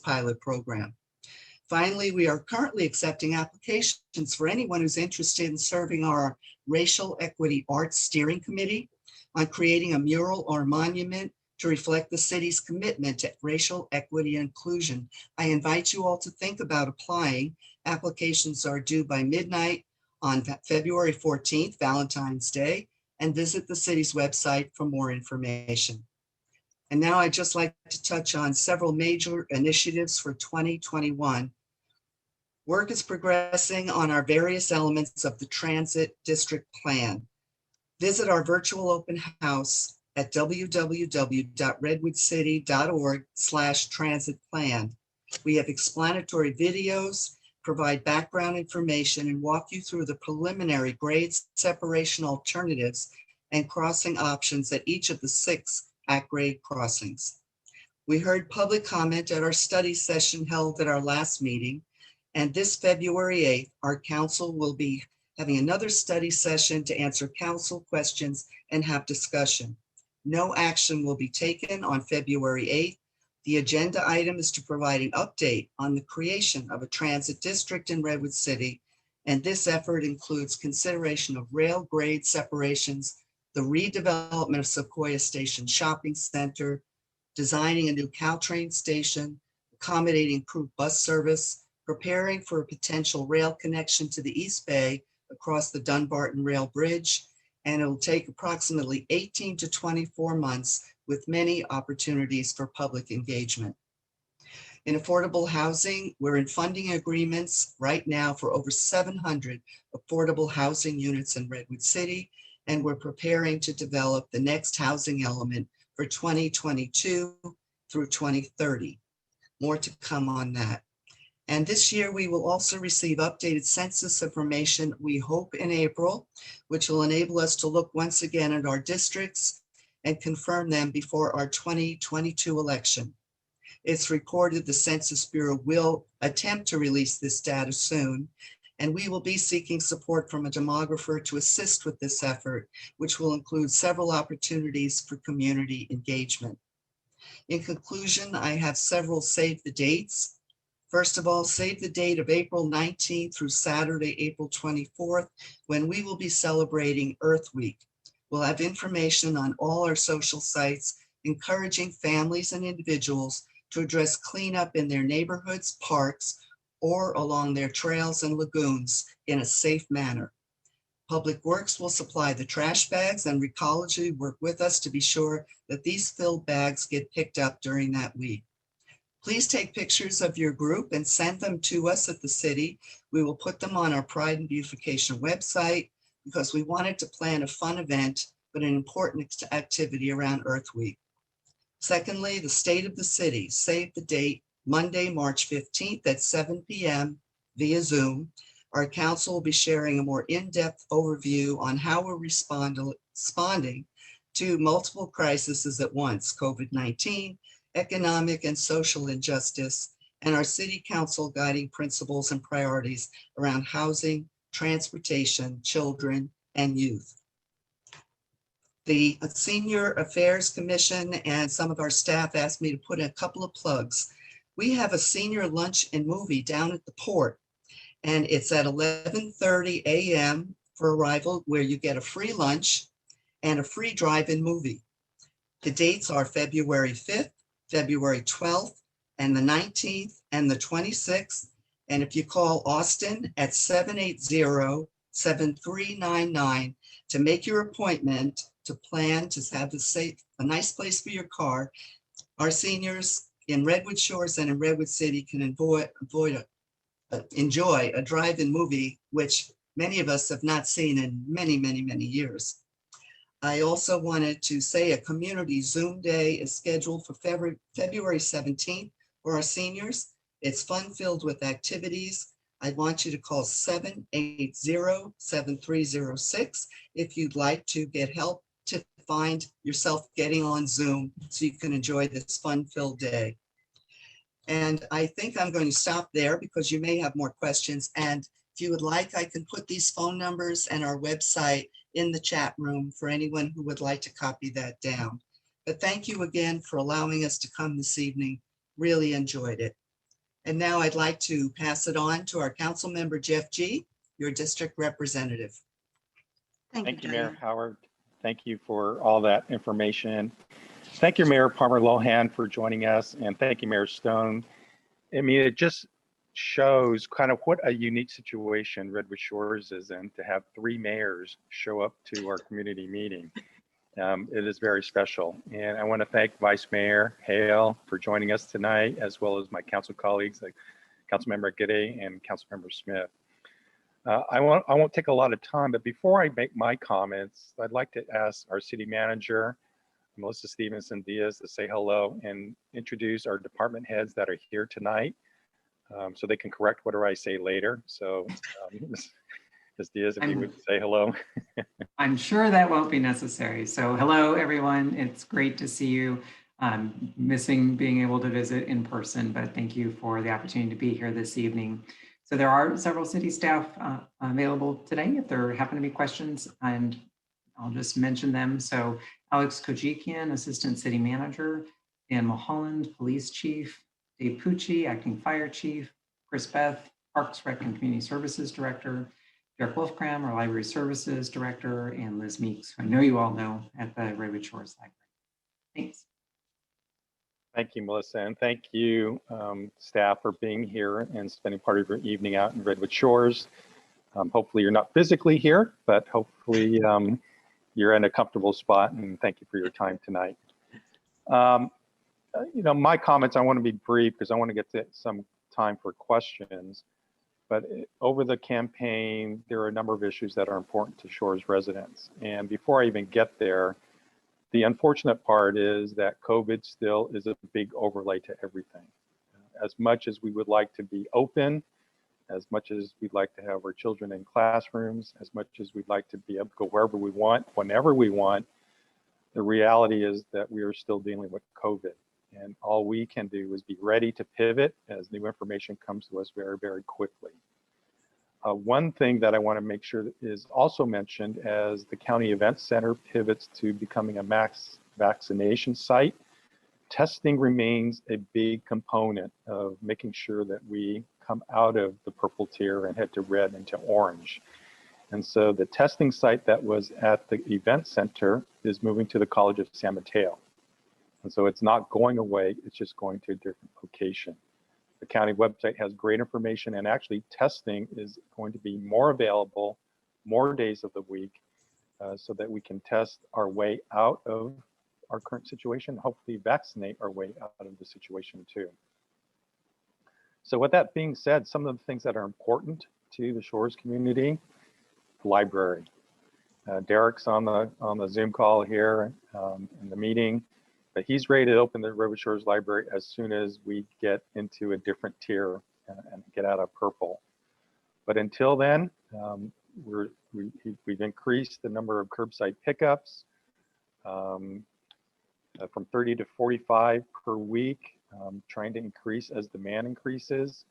pilot program. Finally, we are currently accepting applications for anyone who's interested in serving our Racial Equity Arts Steering Committee on creating a mural or monument to reflect the city's commitment to racial equity and inclusion. I invite you all to think about applying. Applications are due by midnight on February 14th, Valentine's Day, and visit the city's website for more information. And now I'd just like to touch on several major initiatives for 2021. Work is progressing on our various elements of the Transit District Plan. Visit our virtual open house at www.redwoodcity.org/transitplan. We have explanatory videos, provide background information, and walk you through the preliminary grade separation alternatives and crossing options at each of the 6 at-grade crossings. We heard public comment at our study session held at our last meeting, and this February 8th, our council will be having another study session to answer council questions and have discussion. No action will be taken on February 8th. The agenda item is to provide an update on the creation of a transit district in Redwood City, and this effort includes consideration of rail grade separations, the redevelopment of Sequoia Station Shopping Center, designing a new Caltrain station, accommodating improved bus service, preparing for a potential rail connection to the East Bay across the Dunbarton Rail Bridge, and it will take approximately 18 to 24 months with many opportunities for public engagement. In affordable housing, we're in funding agreements right now for over 700 affordable housing units in Redwood City, and we're preparing to develop the next housing element for 2022 through 2030. More to come on that. And this year, we will also receive updated census information, we hope in April, which will enable us to look once again at our districts and confirm them before our 2022 election. It's reported the Census Bureau will attempt to release this data soon, and we will be seeking support from a demographer to assist with this effort, which will include several opportunities for community engagement. In conclusion, I have several save the dates. First of all, save the date of April 19th through Saturday, April 24th, when we will be celebrating Earth Week. We'll have information on all our social sites, encouraging families and individuals to address cleanup in their neighborhoods, parks, or along their trails and lagoons in a safe manner. Public Works will supply the trash bags, and Recology work with us to be sure that these filled bags get picked up during that week. Please take pictures of your group and send them to us at the city. We will put them on our Pride and Beautification website because we wanted to plan a fun event, but an important activity around Earth Week. Secondly, the state of the city, save the date, Monday, March 15th at 7 p.m. via Zoom. Our council will be sharing a more in-depth overview on how we're responding to multiple crises at once, COVID-19, economic and social injustice, and our city council guiding principles and priorities around housing, transportation, children, and youth. The Senior Affairs Commission and some of our staff asked me to put in a couple of plugs. We have a senior lunch and movie down at the port, And it's at 11:30 a.m. for arrival, where you get a free lunch and a free drive-in movie. The dates are February 5th, February 12th, and the 19th, and the 26th. And if you call Austin at 780-7399 to make your appointment, to plan to have a nice place for your car, our seniors in Redwood Shores and in Redwood City can enjoy a drive-in movie, which many of us have not seen in many, many, many years. I also wanted to say a community Zoom day is scheduled for February 17th for our seniors. It's fun-filled with activities. I want you to call 780-7306 if you'd like to get help to find yourself getting on Zoom so you can enjoy this fun-filled day. And I think I'm going to stop there because you may have more questions. And if you would like, I can put these phone numbers and our website in the chat room for anyone who would like to copy that down. But thank you again for allowing us to come this evening. Really enjoyed it. And now I'd like to pass it on to our council member, Jeff G., your district representative. Thank you, Mayor Howard. Thank you for all that information. Thank you, Mayor Palmer Lohan, for joining us, and thank you, Mayor Stone. I mean, it just shows kind of what a unique situation Redwood Shores is in to have 3 mayors show up to our community meeting. It is very special. And I want to thank Vice Mayor Hale for joining us tonight, as well as my council colleagues like Councilmember Giddy and Councilmember Smith. I won't take a lot of time, but before I make my comments, I'd like to ask our city manager, Melissa Stevenson Diaz, to say hello and introduce our department heads that are here tonight, so they can correct whatever I say later. So Ms. Diaz, if you would say hello. I'm sure that won't be necessary. So hello, everyone. It's great to see you. Missing being able to visit in person, but thank you for the opportunity to be here this evening. So there are several city staff available today if there happen to be questions, and I'll just mention them. So Alex Kojikian, Assistant City Manager, Dan Mulholland, Police Chief, Dave Pucci, Acting Fire Chief, Chris Beth, Parks, Rec, and Community Services Director, Derek Wolfgram, our Library Services Director, and Liz Meeks, who I know you all know at the Redwood Shores Library. Thanks. Thank you, Melissa, and thank you, staff, for being here and spending part of your evening out in Redwood Shores. Hopefully you're not physically here, but hopefully you're in a comfortable spot, and thank you for your time tonight. You know, my comments, I want to be brief because I want to get to some time for questions. But over the campaign, there are a number of issues that are important to Shores residents. And before I even get there, the unfortunate part is that COVID still is a big overlay to everything. As much as we would like to be open, as much as we'd like to have our children in classrooms, as much as we'd like to be able to go wherever we want, whenever we want, the reality is that we are still dealing with COVID. And all we can do is be ready to pivot as new information comes to us very, very quickly. One thing that I want to make sure is also mentioned as the County Event Center pivots to becoming a mass vaccination site, testing remains a big component of making sure that we come out of the purple tier and head to red and to orange. And so the testing site that was at the event center is moving to the College of San Mateo. And so it's not going away, it's just going to a different location. The county website has great information, and actually testing is going to be more available, more days of the week, so that we can test our way out of our current situation, hopefully vaccinate our way out of the situation too. So with that being said, some of the things that are important to the Shores community, library. Derek's on the Zoom call here in the meeting. But he's ready to open the Redwood Shores Library as soon as we get into a different tier and get out of purple. But until then, we've increased the number of curbside pickups from 30 to 45 per week, trying to increase as demand increases.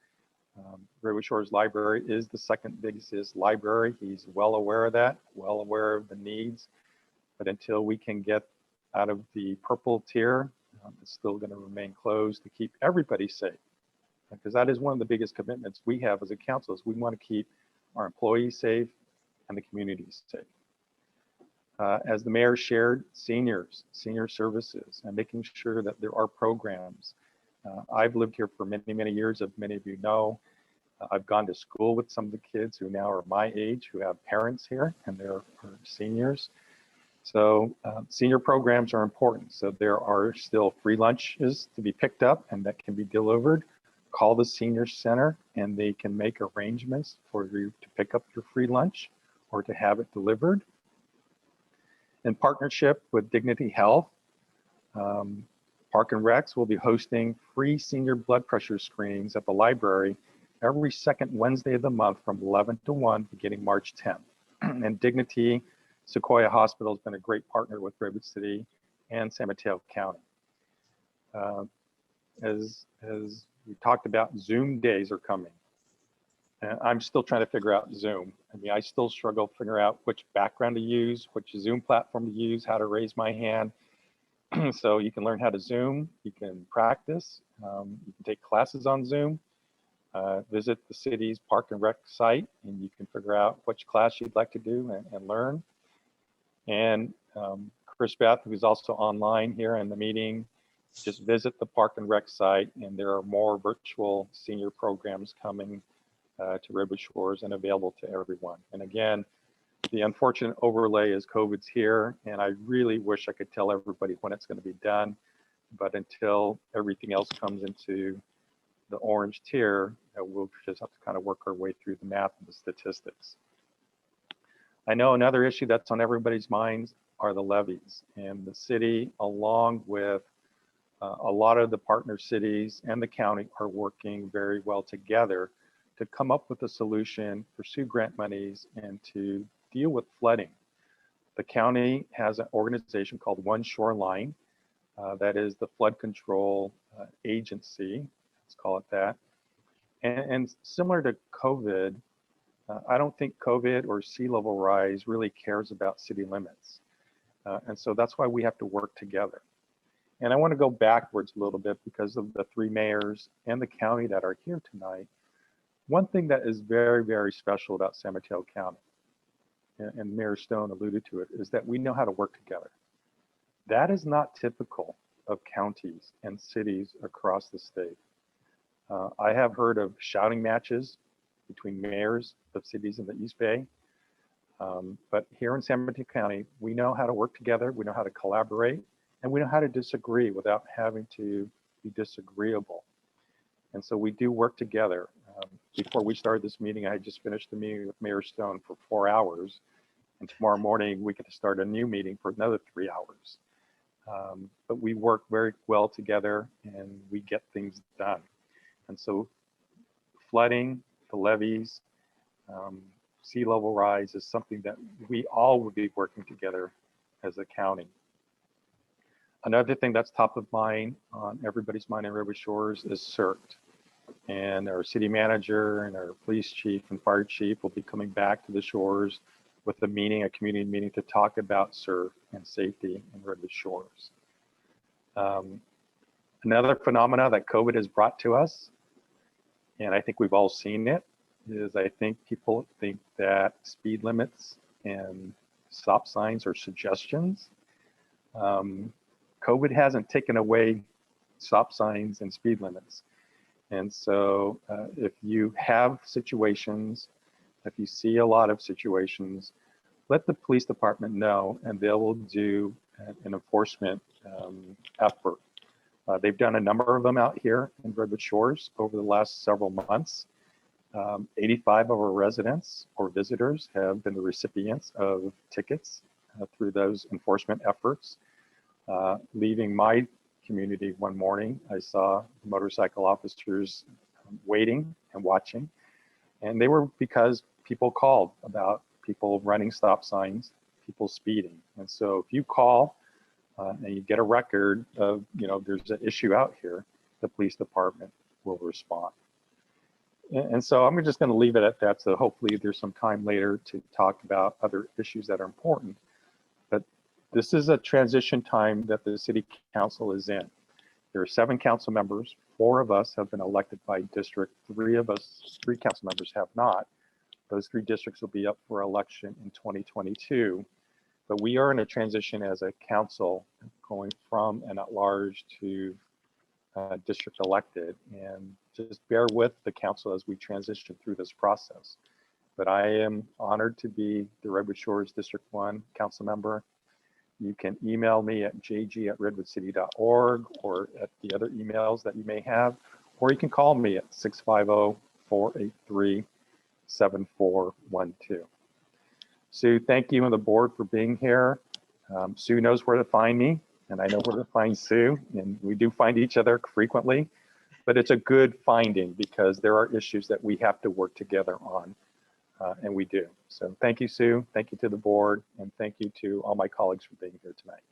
Redwood Shores Library is the second biggest library. He's well aware of that, well aware of the needs. But until we can get out of the purple tier, it's still going to remain closed to keep everybody safe. because that is one of the biggest commitments we have as a council, is we want to keep our employees safe and the community safe. As the mayor shared, senior services, and making sure that there are programs. I've lived here for many, many years, as many of you know. I've gone to school with some of the kids who now are my age, who have parents here, and they're seniors. So senior programs are important. So there are still free lunches to be picked up and that can be delivered. Call the senior center and they can make arrangements for you to pick up your free lunch or to have it delivered. In partnership with Dignity Health, Park and Recs will be hosting free senior blood pressure screenings at the library every second Wednesday of the month from 11 to 1 beginning March 10th. And Dignity Sequoia Hospital has been a great partner with Redwood City and San Mateo County. As we talked about, Zoom days are coming. And I'm still trying to figure out Zoom. I mean, I still struggle to figure out which background to use, which Zoom platform to use, how to raise my hand. So you can learn how to Zoom, you can practice, you can take classes on Zoom, visit the city's Park and Rec site, and you can figure out which class you'd like to do and learn. And Chris Beth, who's also online here in the meeting, just visit the Park and Rec site, and there are more virtual senior programs coming to Redwood Shores and available to everyone. And again, the unfortunate overlay is COVID's here, and I really wish I could tell everybody when it's going to be done. But until everything else comes into the orange tier, we'll just have to kind of work our way through the math and the statistics. I know another issue that's on everybody's minds are the levies, and the city, along with a lot of the partner cities and the county, are working very well together to come up with a solution, pursue grant monies, and to deal with flooding. The county has an organization called One Shoreline, that is the flood control agency, let's call it that. And similar to COVID, I don't think COVID or sea level rise really cares about city limits. And so that's why we have to work together. And I want to go backwards a little bit because of the three mayors and the county that are here tonight. One thing that is very, very special about San Mateo County, and Mayor Stone alluded to it, is that we know how to work together. That is not typical of counties and cities across the state. I have heard of shouting matches between mayors of cities in the East Bay. But here in San Mateo County, we know how to work together, we know how to collaborate, and we know how to disagree without having to be disagreeable. And so we do work together. Before we started this meeting, I just finished the meeting with Mayor Stone for 4 hours. And tomorrow morning, we get to start a new meeting for another 3 hours. But we work very well together and we get things done. And so flooding, the levees, sea level rise is something that we all would be working together as a county. Another thing that's top of mind on everybody's mind in Redwood Shores is CERT. And our city manager and our police chief and fire chief will be coming back to the shores with a meeting, a community meeting, to talk about CERT and safety in Redwood Shores. Another phenomena that COVID has brought to us, and I think we've all seen it, is I think people think that speed limits and stop signs are suggestions. COVID hasn't taken away stop signs and speed limits. And so if you have situations, if you see a lot of situations, let the police department know and they will do an enforcement effort. They've done a number of them out here in Redwood Shores over the last several months. 85 of our residents or visitors have been the recipients of tickets through those enforcement efforts. Leaving my community one morning, I saw motorcycle officers waiting and watching, and they were because people called about people running stop signs, people speeding. And so if you call and you get a record of, there's an issue out here, the police department will respond. And so I'm just going to leave it at that. So hopefully there's some time later to talk about other issues that are important. But this is a transition time that the city council is in. There are 7 council members. 4 of us have been elected by district. 3 council members have not. Those 3 districts will be up for election in 2022. But we are in a transition as a council going from an at-large to district elected, and just bear with the council as we transition through this process. But I am honored to be the Redwood Shores District 1 council member. You can email me at jg@redwoodcity.org or at the other emails that you may have, or you can call me at 650-483-7412. Sue, thank you and the board for being here. Sue knows where to find me, and I know where to find Sue, and we do find each other frequently, but it's a good finding because there are issues that we have to work together on, and we do. So thank you, Sue. Thank you to the board, and thank you to all my colleagues for being here tonight.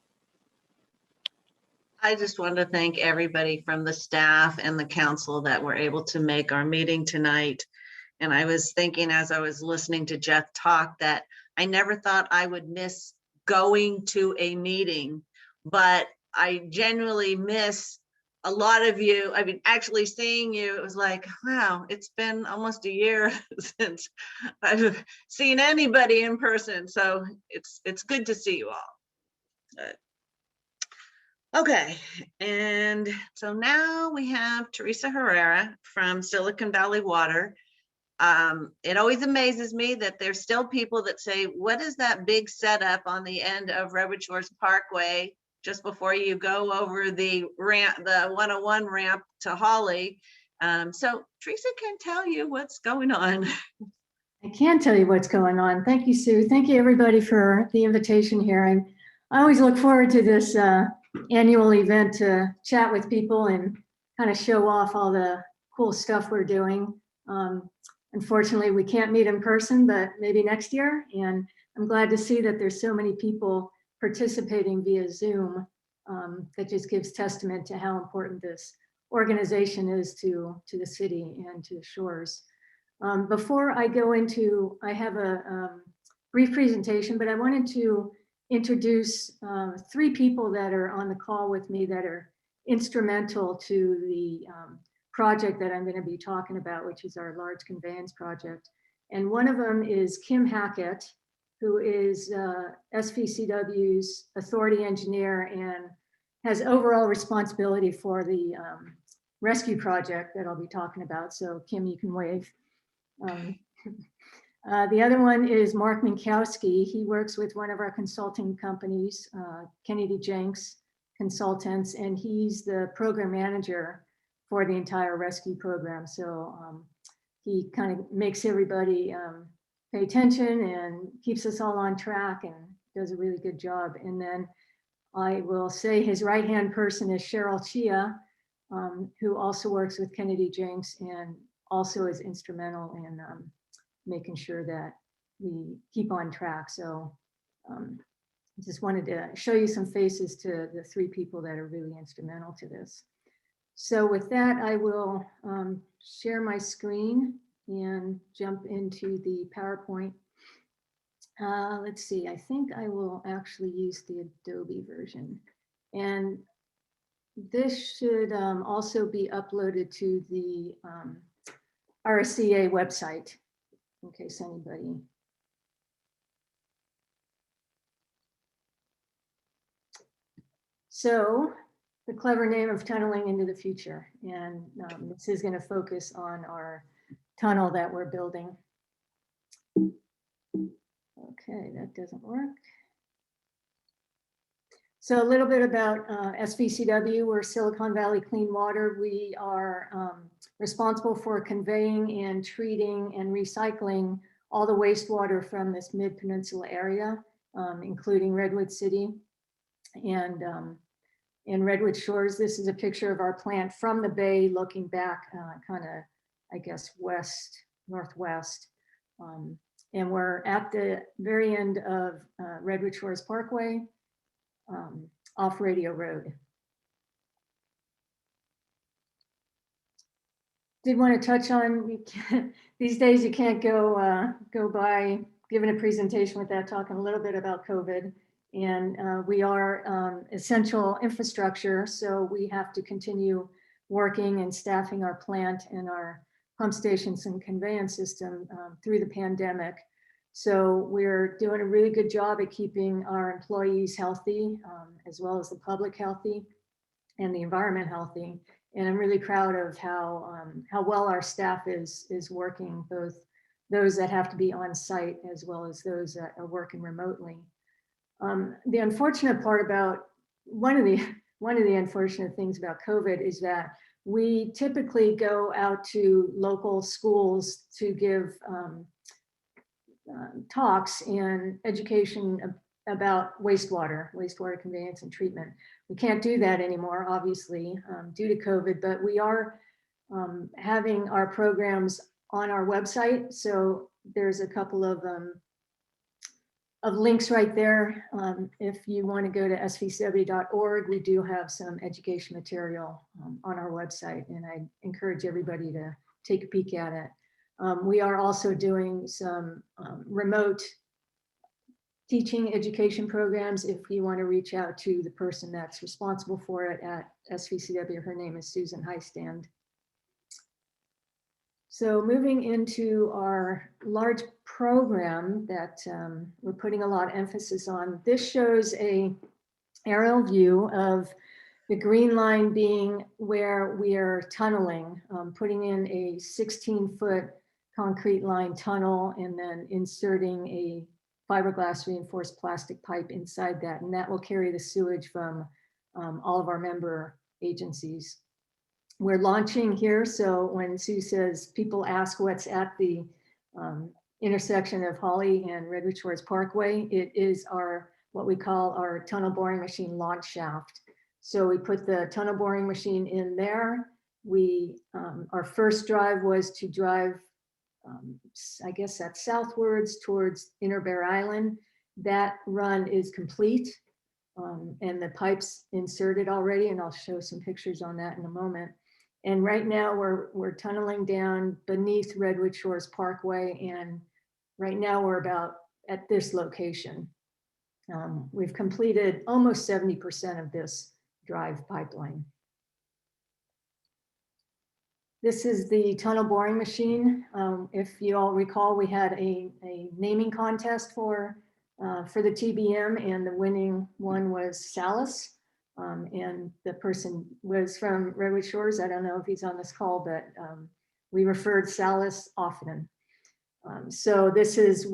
I just want to thank everybody from the staff and the council that were able to make our meeting tonight. And I was thinking as I was listening to Jeff talk that I never thought I would miss going to a meeting, but I genuinely miss a lot of you. I mean, actually seeing you, it was like, wow, it's been almost a year since I've seen anybody in person. So it's good to see you all. Okay, and so now we have Teresa Herrera from Silicon Valley Water. It always amazes me that there's still people that say, what is that big setup on the end of Redwood Shores Parkway just before you go over the ramp, the 101 ramp to Holly? So Teresa can tell you what's going on. I can tell you what's going on. Thank you, Sue. Thank you, everybody, for the invitation here. I always look forward to this annual event to chat with people and kind of show off all the cool stuff we're doing. Unfortunately, we can't meet in person, but maybe next year. And I'm glad to see that there's so many people participating via Zoom. That just gives testament to how important this organization is to the city and to Shores. Before I go into, I have a brief presentation, but I wanted to introduce 3 people that are on the call with me that are instrumental to the project that I'm going to be talking about, which is our large conveyance project. And one of them is Kim Hackett, who is SVCW's authority engineer and has overall responsibility for the rescue project that I'll be talking about. So Kim, you can wave. The other one is Mark Minkowski. He works with one of our consulting companies, Kennedy Jenks Consultants, and he's the program manager for the entire rescue program. So he kind of makes everybody pay attention and keeps us all on track and does a really good job. And then I will say his right-hand person is Cheryl Chia, who also works with Kennedy Jenks and also is instrumental in making sure that we keep on track. So just wanted to show you some faces to the 3 people that are really instrumental to this. So with that, I will share my screen and jump into the PowerPoint. Let's see, I think I will actually use the Adobe version. And this should also be uploaded to the RSCA website, in case anybody. So the clever name of tunneling into the future. And this is going to focus on our tunnel that we're building. Okay, that doesn't work. So a little bit about SVCW, we're Silicon Valley Clean Water. We are responsible for conveying and treating and recycling all the wastewater from this mid-peninsula area, including Redwood City. And in Redwood Shores, this is a picture of our plant from the bay looking back kind of, I guess, west, northwest. And we're at the very end of Redwood Shores Parkway, off Radio Road. Did want to touch on, these days you can't go by giving a presentation without talking a little bit about COVID. And we are essential infrastructure, so we have to continue working and staffing our plant and our pump stations and conveyance system through the pandemic. So we're doing a really good job at keeping our employees healthy, as well as the public healthy and the environment healthy. And I'm really proud of how well our staff is working, both those that have to be on site as well as those that are working remotely. The unfortunate part about one of the unfortunate things about COVID is that we typically go out to local schools to give talks and education about wastewater conveyance and treatment. We can't do that anymore, obviously, due to COVID, but we are having our programs on our website. So there's a couple of links right there. If you want to go to svcw.org, we do have some education material on our website, and I encourage everybody to take a peek at it. We are also doing some remote teaching education programs. If you want to reach out to the person that's responsible for it at SVCW, her name is Susan Heistand. So moving into our large program that we're putting a lot of emphasis on, this shows a aerial view of the green line being where we are tunneling, putting in a 16-foot concrete line tunnel and then inserting a fiberglass reinforced plastic pipe inside that, and that will carry the sewage from all of our member agencies. We're launching here, so when Sue says people ask what's at the intersection of Holly and Redwood Shores Parkway, it is what we call our tunnel boring machine launch shaft. So we put the tunnel boring machine in there. Our first drive was to drive, I guess that's southwards towards Inner Bear Island. That run is complete, and the pipe's inserted already, and I'll show some pictures on that in a moment. And right now we're tunneling down beneath Redwood Shores Parkway, and right now we're about at this location. We've completed almost 70% of this drive pipeline. This is the tunnel boring machine. If you all recall, we had a naming contest for the TBM, and the winning one was Salis. And the person was from Redwood Shores. I don't know if he's on this call, but we referred Salis often. So this is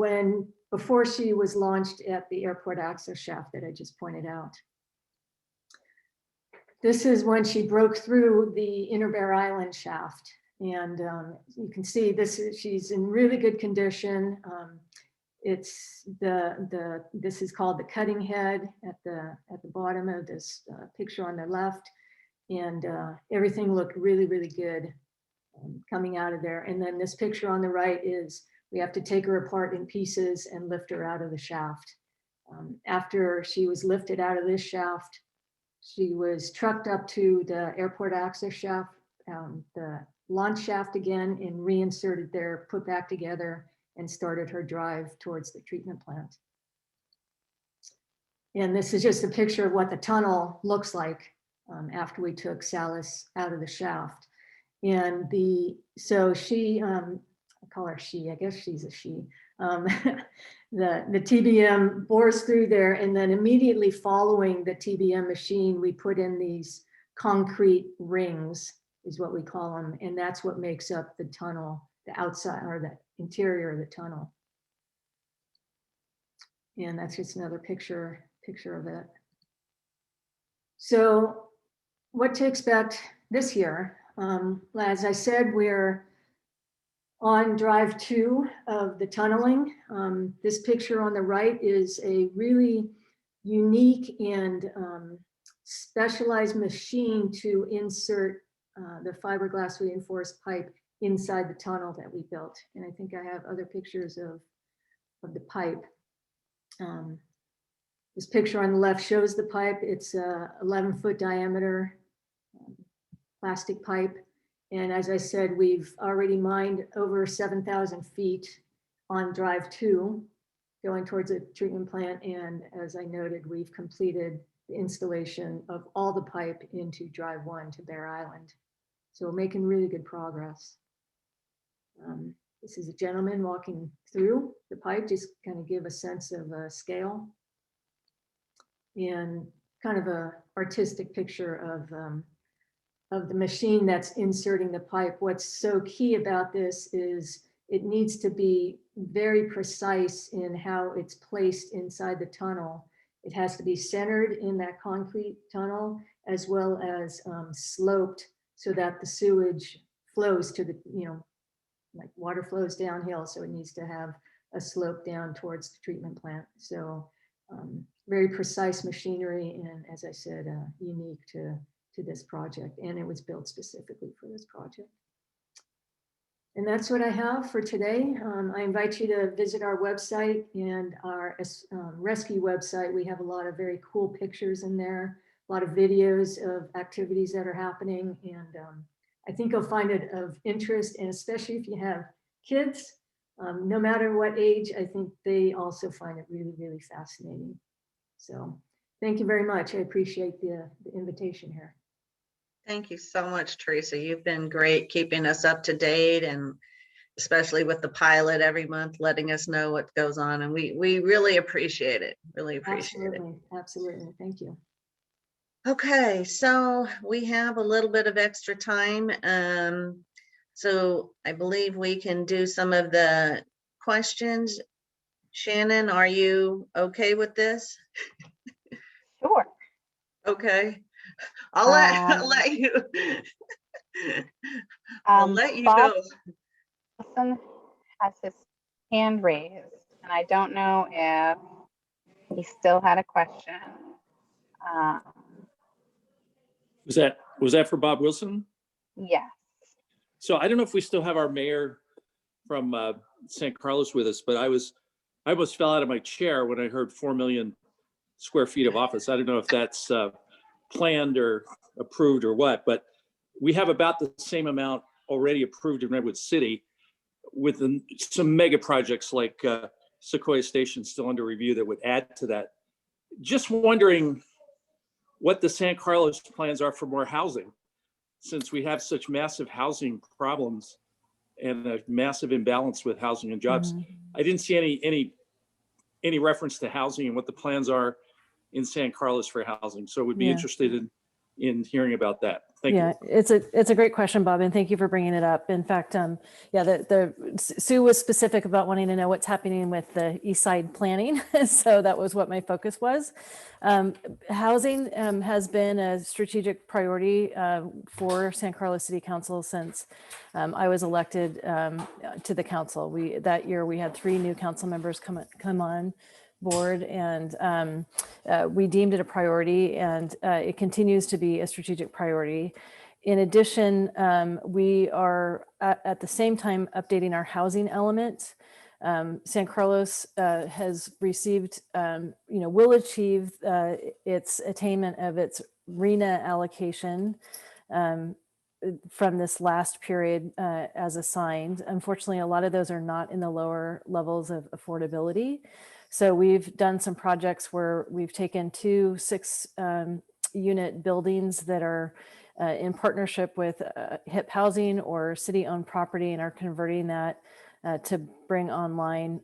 before she was launched at the airport access shaft that I just pointed out. This is when she broke through the Inner Bear Island shaft. And you can see she's in really good condition. This is called the cutting head at the bottom of this picture on the left. And everything looked really, really good coming out of there. And then this picture on the right is, we have to take her apart in pieces and lift her out of the shaft. After she was lifted out of this shaft, she was trucked up to the airport access shaft, the launch shaft again, and reinserted there, put back together, and started her drive towards the treatment plant. And this is just a picture of what the tunnel looks like after we took Salis out of the shaft. And so she, I call her she, I guess she's a she. The TBM bores through there, and then immediately following the TBM machine, we put in these concrete rings, is what we call them. And that's what makes up the tunnel, the outside or the interior of the tunnel. And that's just another picture of it. So what to expect this year? As I said, we're on drive 2 of the tunneling. This picture on the right is a really unique and specialized machine to insert the fiberglass reinforced pipe inside the tunnel that we built. And I think I have other pictures of the pipe. This picture on the left shows the pipe. It's a 11-foot diameter plastic pipe. And as I said, we've already mined over 7,000 feet on drive 2. going towards a treatment plant. And as I noted, we've completed the installation of all the pipe into Drive 1 to Bear Island. So we're making really good progress. This is a gentleman walking through the pipe, just kind of give a sense of scale and kind of a artistic picture of the machine that's inserting the pipe. What's so key about this is it needs to be very precise in how it's placed inside the tunnel. It has to be centered in that concrete tunnel, as well as sloped so that the sewage flows to the, like water flows downhill. So it needs to have a slope down towards the treatment plant. So very precise machinery. And as I said, unique to this project. And it was built specifically for this project. And that's what I have for today. I invite you to visit our website and our rescue website. We have a lot of very cool pictures in there, a lot of videos of activities that are happening. And I think you'll find it of interest, and especially if you have kids, no matter what age, I think they also find it really, really fascinating. So thank you very much. I appreciate the invitation here. Thank you so much, Teresa. You've been great keeping us up to date, and especially with the pilot every month, letting us know what goes on. And we really appreciate it. Really appreciate it. Absolutely. Thank you. Okay, so we have a little bit of extra time. So I believe we can do some of the questions. Shannon, are you okay with this? Sure. Okay. I'll let you. I'll let you Bob go. Wilson has his hand raised, and I don't know if he still had a question. Was that for Bob Wilson? Yes. So I don't know if we still have our mayor from San Carlos with us, but I almost fell out of my chair when I heard 4 million square feet of office. I don't know if that's planned or approved or what, but we have about the same amount already approved in Redwood City, with some mega projects like Sequoia Station still under review that would add to that. Just wondering what the San Carlos plans are for more housing, since we have such massive housing problems and a massive imbalance with housing and jobs. I didn't see any reference to housing and what the plans are in San Carlos for housing. So we'd be interested in hearing about that. Thank you. It's a great question, Bob, and thank you for bringing it up. In fact, Sue was specific about wanting to know what's happening with the East Side planning. So that was what my focus was. Housing has been a strategic priority for San Carlos City Council since I was elected to the council. That year we had 3 new council members come on board, and we deemed it a priority, and it continues to be a strategic priority. In addition, we are at the same time updating our housing element. San Carlos has received, will achieve its attainment of its RENA allocation from this last period as assigned. Unfortunately, a lot of those are not in the lower levels of affordability. So we've done some projects where we've taken 2 6-unit buildings that are in partnership with HIP Housing or city-owned property, and are converting that to bring online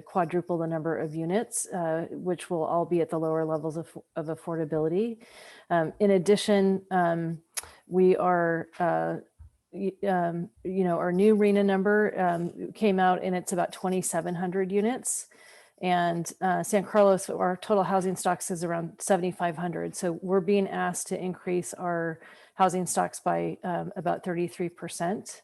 quadruple the number of units, which will all be at the lower levels of affordability. In addition, we are our new RENA number came out, and it's about 2,700 units. And San Carlos, our total housing stocks is around 7,500. So we're being asked to increase our housing stocks by about 33%.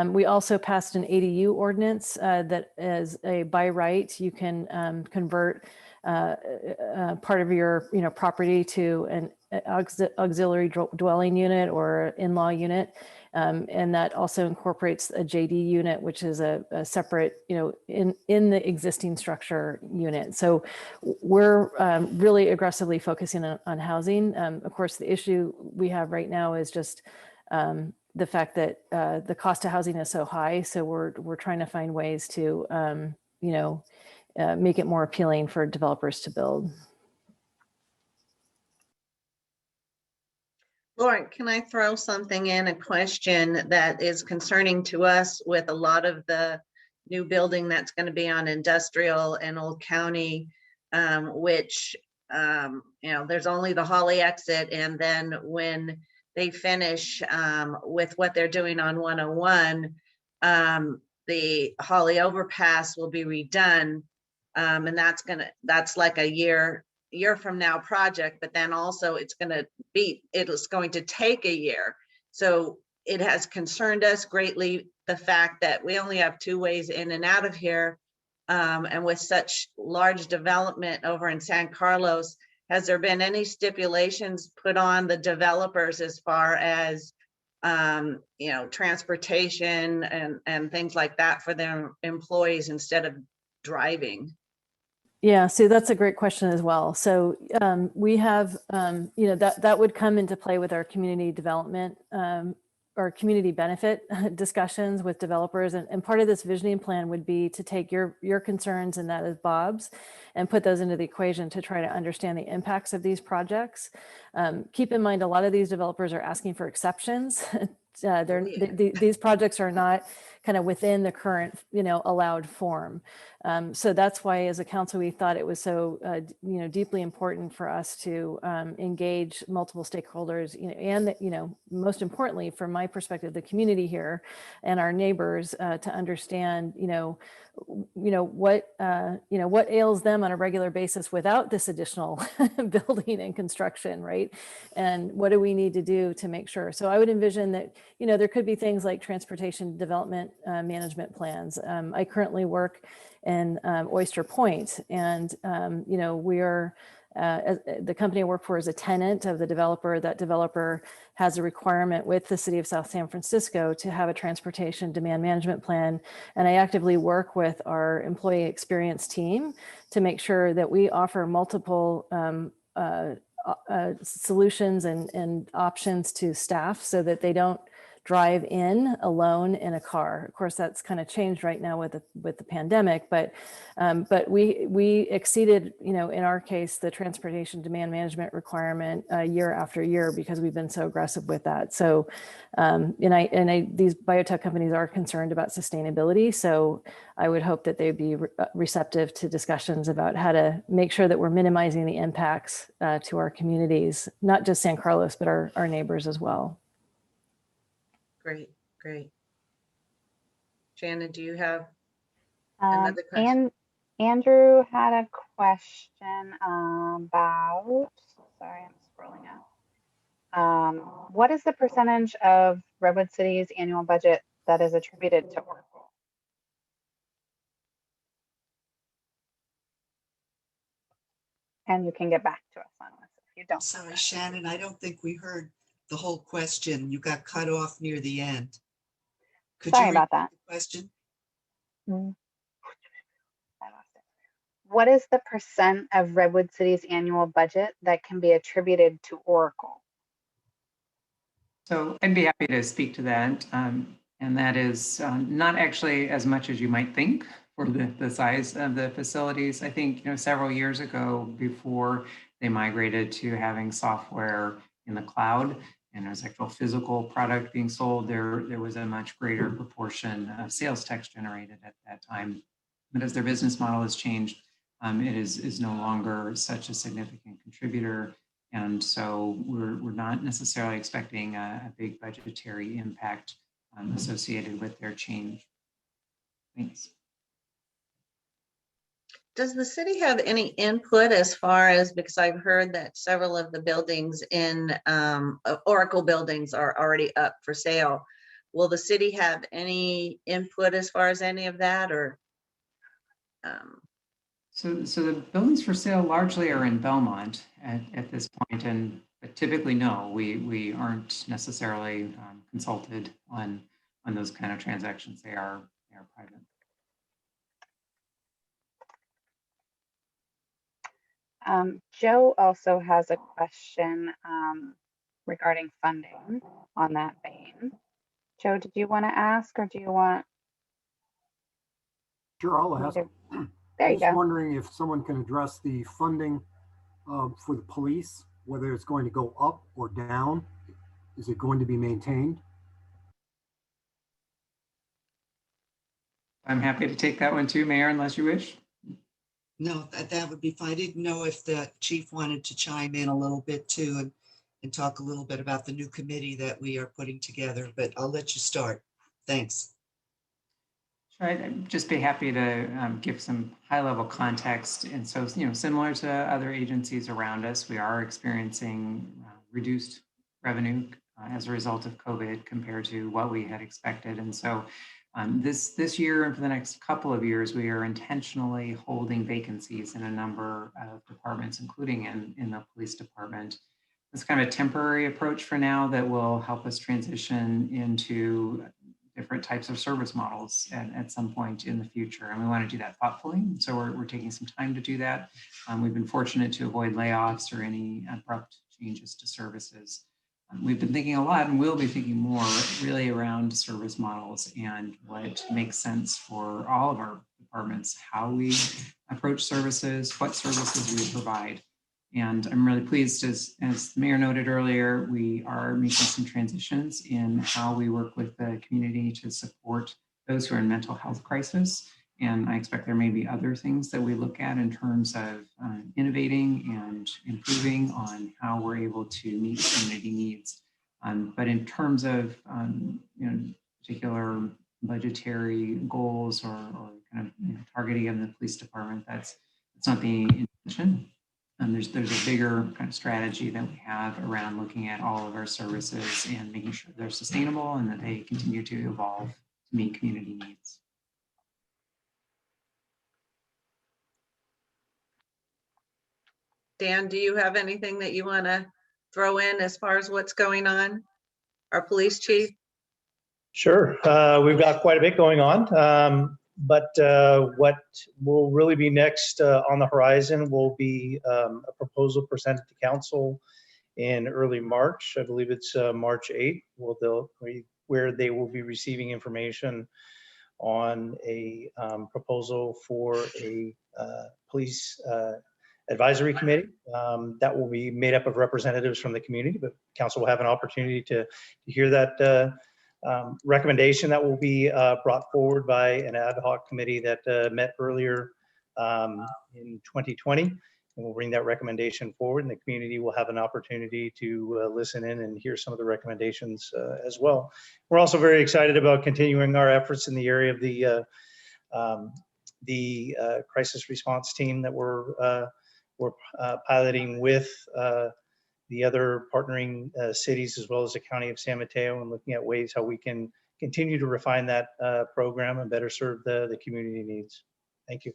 We also passed an ADU ordinance that is a by right. You can convert part of your property to an auxiliary dwelling unit or in-law unit. And that also incorporates a JD unit, which is a separate, in the existing structure unit. So we're really aggressively focusing on housing. Of course, the issue we have right now is just the fact that the cost of housing is so high. So we're trying to find ways to, make it more appealing for developers to build. Lauren, can I throw something in, a question that is concerning to us with a lot of the new building that's going to be on Industrial and Old County, which, you know, there's only the Holly exit. And then when they finish with what they're doing on 101, the Holly overpass will be redone. And that's like a year from now project, but then also it is going to take a year. So it has concerned us greatly, the fact that we only have 2 ways in and out of here. And with such large development over in San Carlos, has there been any stipulations put on the developers as far as, you know, transportation and things like that for their employees instead of driving? Yeah, so that's a great question as well. So we have, you know, that would come into play with our community development or community benefit discussions with developers. And part of this visioning plan would be to take your concerns, and that is Bob's, and put those into the equation to try to understand the impacts of these projects. Keep in mind, a lot of these developers are asking for exceptions. These projects are not kind of within the current, you know, allowed form. So that's why, as a council, we thought it was so, you know, deeply important for us to engage multiple stakeholders, you know, and, you know, most importantly, from my perspective, the community here and our neighbors to understand, what ails them on a regular basis without this additional building and construction, right? And what do we need to do to make sure? So I would envision that, you know, there could be things like transportation development management plans. I currently work in Oyster Point, and you know, we are the company I work for is a tenant of the developer. That developer has a requirement with the city of South San Francisco to have a transportation demand management plan. And I actively work with our employee experience team to make sure that we offer multiple solutions and options to staff so that they don't drive in alone in a car. Of course, that's kind of changed right now with the pandemic, but we exceeded, you know, in our case, the transportation demand management requirement year after year because we've been so aggressive with that. So, these biotech companies are concerned about sustainability. So I would hope that they'd be receptive to discussions about how to make sure that we're minimizing the impacts to our communities, not just San Carlos, but our neighbors as well. Great, great. Shannon, do you have another question? And Andrew had a question about, sorry, I'm scrolling up. What is the percentage of Redwood City's annual budget that is attributed to Oracle? And you can get back to us on this if you don't. Sorry, Shannon, I don't think we heard the whole question. You got cut off near the end. Sorry about that. Question? I lost it. What is the percent of Redwood City's annual budget that can be attributed to Oracle? So I'd be happy to speak to that. And that is not actually as much as you might think for the size of the facilities. I think, you know, several years ago, before they migrated to having software in the cloud, and there was actual physical product being sold, there was a much greater proportion of sales tax generated at that time. But as their business model has changed, it is no longer such a significant contributor. And so we're not necessarily expecting a big budgetary impact associated with their change. Thanks. Does the city have any input as far as, because I've heard that several of the buildings in Oracle buildings are already up for sale. Will the city have any input as far as any of that, or? So the buildings for sale largely are in Belmont at this point, but typically no, we aren't necessarily consulted on those kind of transactions. They are private. Joe also has a question regarding funding on that vein. Joe, did you want to ask, or do you want? Sure, I'll ask. There I you was go. wondering if someone can address the funding for the police, whether it's going to go up or down. Is it going to be maintained? I'm happy to take that one too, Mayor, unless you wish. No, that would be fine. I didn't know if the chief wanted to chime in a little bit too and talk a little bit about the new committee that we are putting together, but I'll let you start. Thanks. Sure, I'd just be happy to give some high-level context. And so, similar to other agencies around us, we are experiencing reduced revenue as a result of COVID compared to what we had expected. And so this year and for the next couple of years, we are intentionally holding vacancies in a number of departments, including in the police department. It's kind of a temporary approach for now that will help us transition into different types of service models at some point in the future. And we want to do that thoughtfully. So we're taking some time to do that. We've been fortunate to avoid layoffs or any abrupt changes to services. We've been thinking a lot and we'll be thinking more really around service models and what makes sense for all of our departments, how we approach services, what services we provide. And I'm really pleased, as the mayor noted earlier, we are making some transitions in how we work with the community to support those who are in mental health crisis. And I expect there may be other things that we look at in terms of innovating and improving on how we're able to meet community needs. But in terms of particular budgetary goals or kind of targeting of the police department, that's not the intention. There's a bigger kind of strategy that we have around looking at all of our services and making sure they're sustainable and that they continue to evolve to meet community needs. Dan, do you have anything that you want to throw in as far as what's going on? Our police chief? Sure. We've got quite a bit going on. But what will really be next on the horizon will be a proposal presented to council in early March. I believe it's March 8th, where they will be receiving information on a proposal for a police advisory committee that will be made up of representatives from the community, but council will have an opportunity to hear that recommendation that will be brought forward by an ad hoc committee that met earlier in 2020. And we'll bring that recommendation forward and the community will have an opportunity to listen in and hear some of the recommendations as well. We're also very excited about continuing our efforts in the area of the crisis response team that we're piloting with the other partnering cities as well as the County of San Mateo, and looking at ways how we can continue to refine that program and better serve the community needs. Thank you.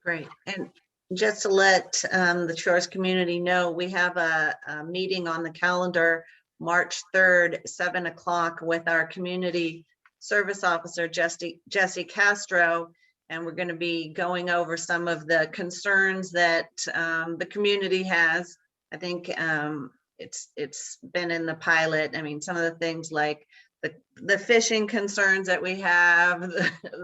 Great. And just to let the Shores community know, we have a meeting on the calendar, March 3rd, 7 o'clock with our community service officer, Jesse Castro. And we're going to be going over some of the concerns that the community has. I think it's been in the pilot. I mean, some of the things like the fishing concerns that we have,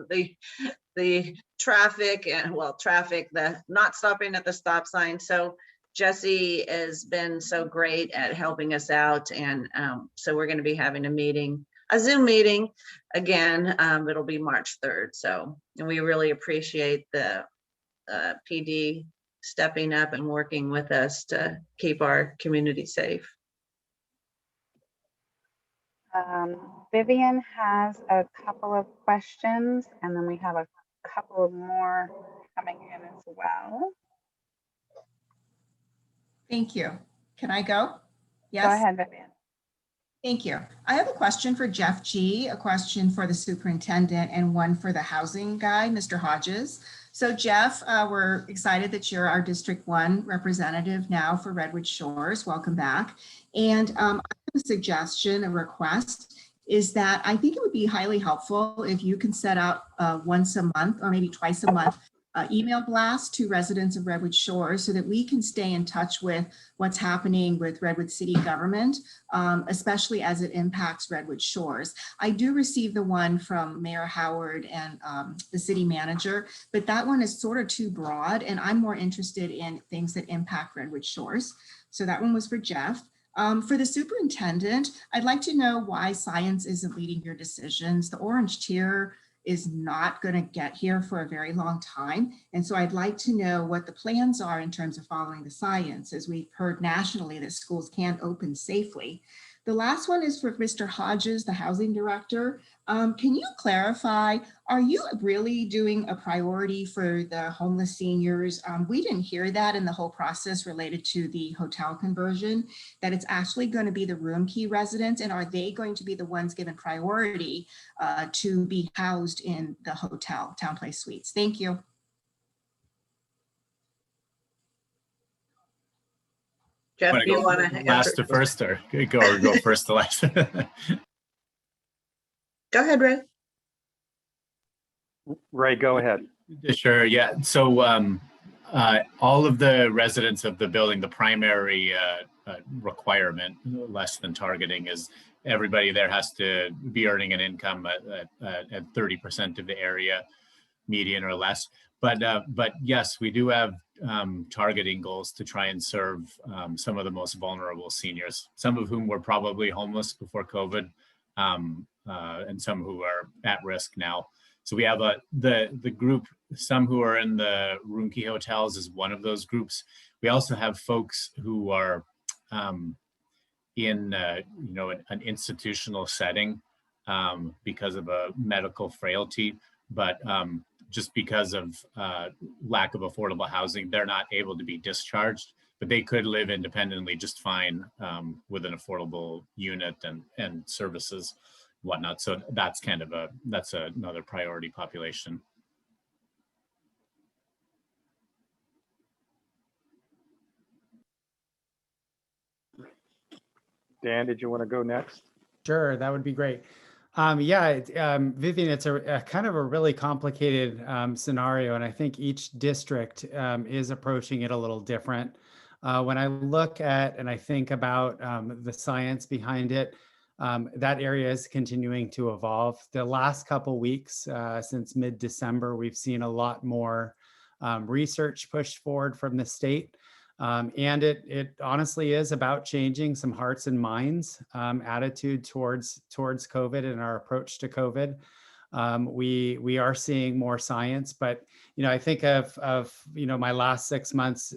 the traffic and the not stopping at the stop sign. So Jesse has been so great at helping us out. And so we're going to be having a Zoom meeting again. It'll be March 3rd. So, and we really appreciate the PD stepping up and working with us to keep our community safe. Vivian has a couple of questions, and then we have a couple of more coming in as well. Thank you. Can I go? Yes. Go ahead, Vivian. Thank you. I have a question for Jeff G., a question for the superintendent, and one for the housing guy, Mr. Hodges. So Jeff, we're excited that you're our District 1 representative now for Redwood Shores. Welcome back. And I have a suggestion, a request, is that I think it would be highly helpful if you can set up once a month or maybe twice a month email blast to residents of Redwood Shores so that we can stay in touch with what's happening with Redwood City government, especially as it impacts Redwood Shores. I do receive the one from Mayor Howard and the city manager, but that one is sort of too broad, and I'm more interested in things that impact Redwood Shores. So that one was for Jeff. For the superintendent, I'd like to know why science isn't leading your decisions. The orange tier is not going to get here for a very long time. And so I'd like to know what the plans are in terms of following the science, as we've heard nationally that schools can't open safely. The last one is for Mr. Hodges, the housing director. Can you clarify, are you really doing a priority for the homeless seniors? We didn't hear that in the whole process related to the hotel conversion, that it's actually going to be the room key residents, and are they going to be the ones given priority to be housed in the hotel, Town Place Suites? Thank you. Jeff, do you want to last to first or go first to last? Go ahead, Ray. Ray, go ahead. Sure, yeah. So all of the residents of the building, the primary requirement, less than targeting, is everybody there has to be earning an income at 30% of the area median or less. But yes, we do have targeting goals to try and serve some of the most vulnerable seniors, some of whom were probably homeless before COVID, and some who are at risk now. So we have the group, some who are in the room key hotels is one of those groups. We also have folks who are in an institutional setting because of a medical frailty, but just because of lack of affordable housing, they're not able to be discharged, but they could live independently just fine with an affordable unit and services, whatnot. So that's kind of that's another priority population. Dan, did you want to go next? Sure, that would be great. Vivian, it's a kind of a really complicated scenario, and I think each district is approaching it a little different. When I look at and I think about the science behind it, that area is continuing to evolve. The last couple weeks, since mid-December, we've seen a lot more research pushed forward from the state. And it honestly is about changing some hearts and minds attitude towards COVID and our approach to COVID. We are seeing more science, but I think of my last 6 months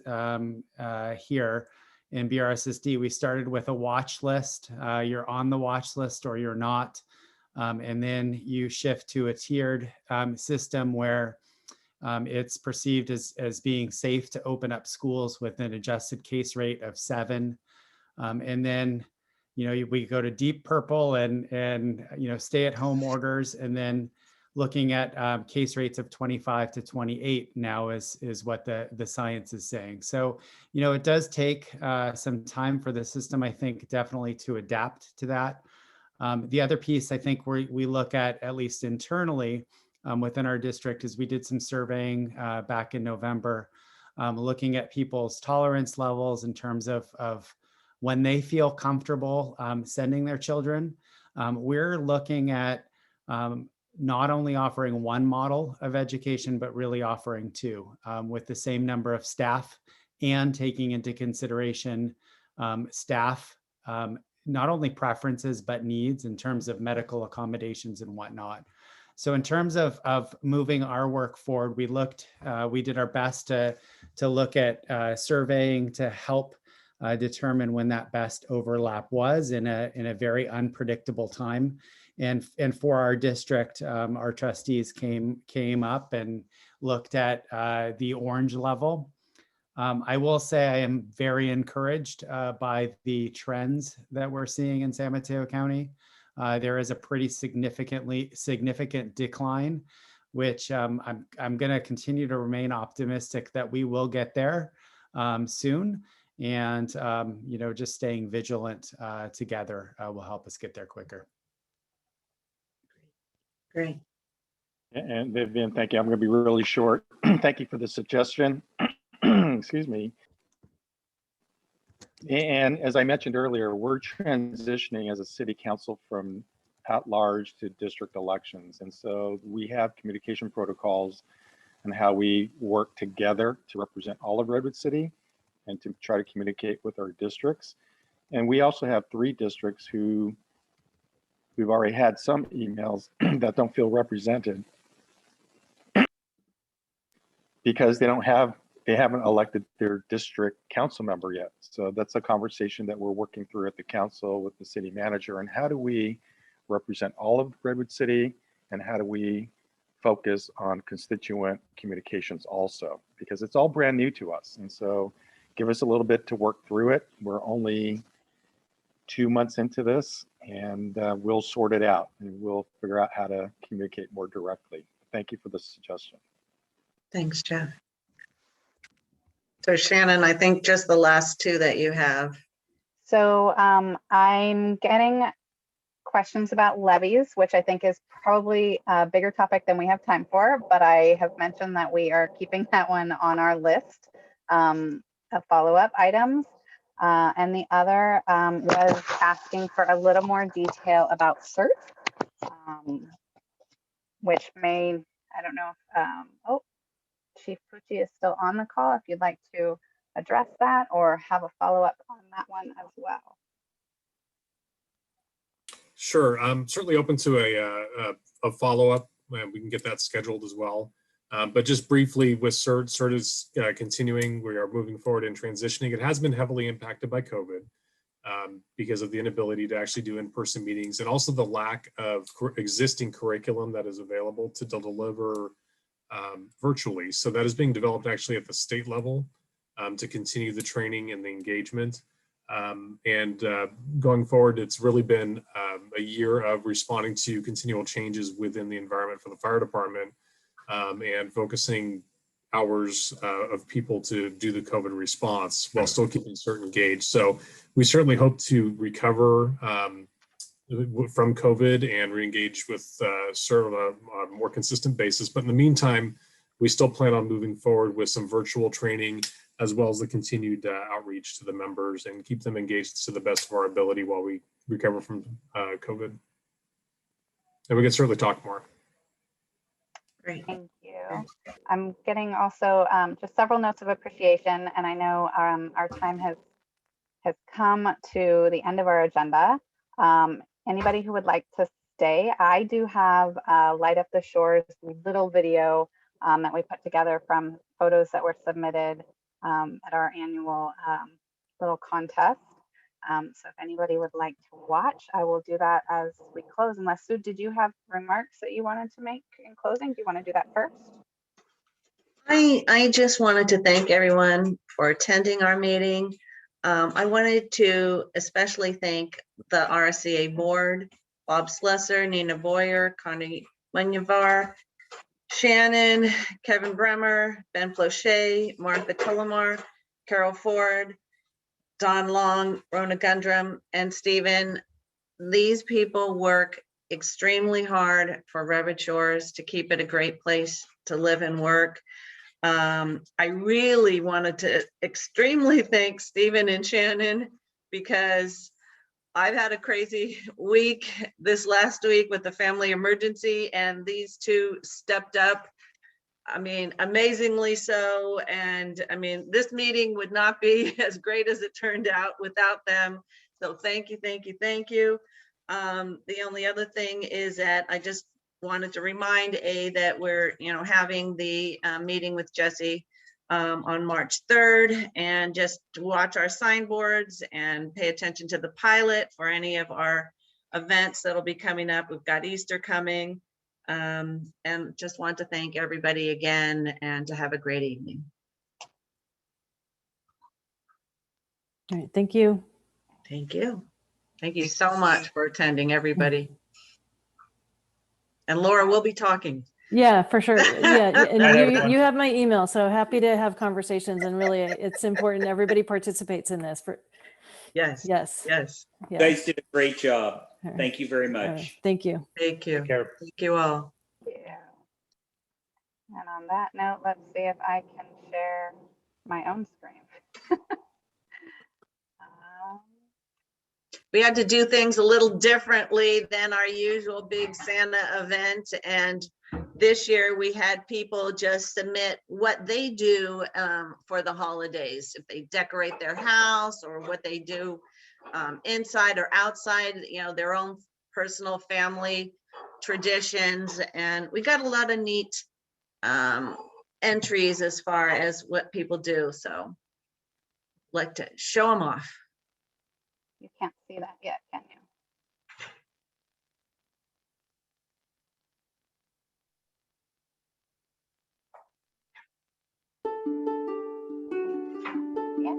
here in BRSSD. We started with a watch list. You're on the watch list or you're not, and then you shift to a tiered system where it's perceived as being safe to open up schools with an adjusted case rate of 7. And then, we go to deep purple and stay at home orders, and then looking at case rates of 25 to 28 now is what the science is saying. So, it does take some time for the system, I think, definitely to adapt to that. The other piece I think we look at least internally, within our district, is we did some surveying back in November, looking at people's tolerance levels in terms of when they feel comfortable sending their children. We're looking at not only offering one model of education, but really offering 2 with the same number of staff, and taking into consideration staff, not only preferences, but needs in terms of medical accommodations and whatnot. So in terms of moving our work forward, we did our best to look at surveying to help determine when that best overlap was in a very unpredictable time. And for our district, our trustees came up and looked at the orange level. I will say I am very encouraged by the trends that we're seeing in San Mateo County. There is a pretty significant decline, which I'm going to continue to remain optimistic that we will get there soon. And, just staying vigilant together will help us get there quicker. Great. And Vivian, thank you. I'm going to be really short. Thank you for the suggestion. Excuse me. And as I mentioned earlier, we're transitioning as a city council from at-large to district elections. And so we have communication protocols and how we work together to represent all of Redwood City and to try to communicate with our districts. And we also have 3 districts who we've already had some emails that don't feel represented because they haven't elected their district council member yet. So that's a conversation that we're working through at the council with the city manager. And how do we represent all of Redwood City? And how do we focus on constituent communications also? Because it's all brand new to us. And so give us a little bit to work through it. We're only 2 months into this, and we'll sort it out and we'll figure out how to communicate more directly. Thank you for the suggestion. Thanks, Jeff. So Shannon, I think just the last 2 that you have. So I'm getting questions about levies, which I think is probably a bigger topic than we have time for, but I have mentioned that we are keeping that one on our list of follow-up items. And the other was asking for a little more detail about CERT, which may, I don't know if, Chief Pucci is still on the call, if you'd like to address that or have a follow-up on that one as well. Sure, I'm certainly open to a follow-up. We can get that scheduled as well. But just briefly with CERT is continuing. We are moving forward and transitioning. It has been heavily impacted by COVID because of the inability to actually do in-person meetings and also the lack of existing curriculum that is available to deliver virtually. So that is being developed actually at the state level to continue the training and the engagement. Going forward, it's really been a year of responding to continual changes within the environment for the fire department and focusing hours of people to do the COVID response while still keeping CERT engaged. So we certainly hope to recover from COVID and re-engage with CERT on a more consistent basis. But in the meantime, we still plan on moving forward with some virtual training as well as the continued outreach to the members and keep them engaged to the best of our ability while we recover from COVID. And we can certainly talk more. Great. Thank you. I'm getting also just several notes of appreciation, and I know our time has come to the end of our agenda. Anybody who would like to stay, I do have Light Up the Shores little video that we put together from photos that were submitted at our annual little contest. So if anybody would like to watch, I will do that as we close. Unless Sue, did you have remarks that you wanted to make in closing? Do you want to do that first? I just wanted to thank everyone for attending our meeting. I wanted to especially thank the RSCA board, Bob Slesser, Nina Boyer, Connie Munyavar, Shannon, Kevin Bremer, Ben Flochet, Martha Colomar, Carol Ford, Don Long, Rona Gundrum, and Stephen. These people work extremely hard for Redwood Shores to keep it a great place to live and work. I really wanted to extremely thank Stephen and Shannon because I've had a crazy week this last week with the family emergency, and these 2 stepped up. I mean, amazingly so. And I mean, this meeting would not be as great as it turned out without them. So thank you, thank you, thank you. The only other thing is that I just wanted to remind that we're, having the meeting with Jesse on March 3rd, and just to watch our signboards and pay attention to the pilot for any of our events that'll be coming up. We've got Easter coming. And just want to thank everybody again and to have a great evening. All right, thank you. Thank you. Thank you so much for attending, everybody. And Laura, we'll be talking. Yeah, for sure. Yeah, and you have my email, so happy to have conversations. And really, it's important everybody participates in this. Yes. Yes. Yes. You guys did a great job. All right. Thank you very much. All right. Thank you. Thank you. Thank you all. Yeah. And on that note, let's see if I can share my own screen. We had to do things a little differently than our usual big Santa event. And this year we had people just submit what they do for the holidays. If they decorate their house or what they do inside or outside, you know, their own personal family traditions. And we got a lot of neat entries as far as what people do. So like to show them off. You can't see that yet, can you? Yeah.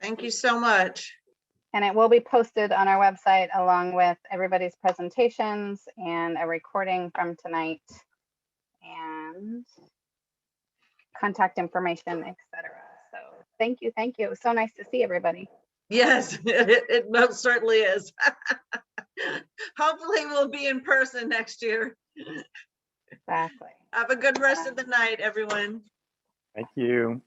Thank you so much. And it will be posted on our website along with everybody's presentations and a recording from tonight and contact information, etc. So thank you. Thank you. It was so nice to see everybody. Yes, it most certainly is. Hopefully we'll be in person next year. Exactly. Have a good rest of the night, everyone. Thank you.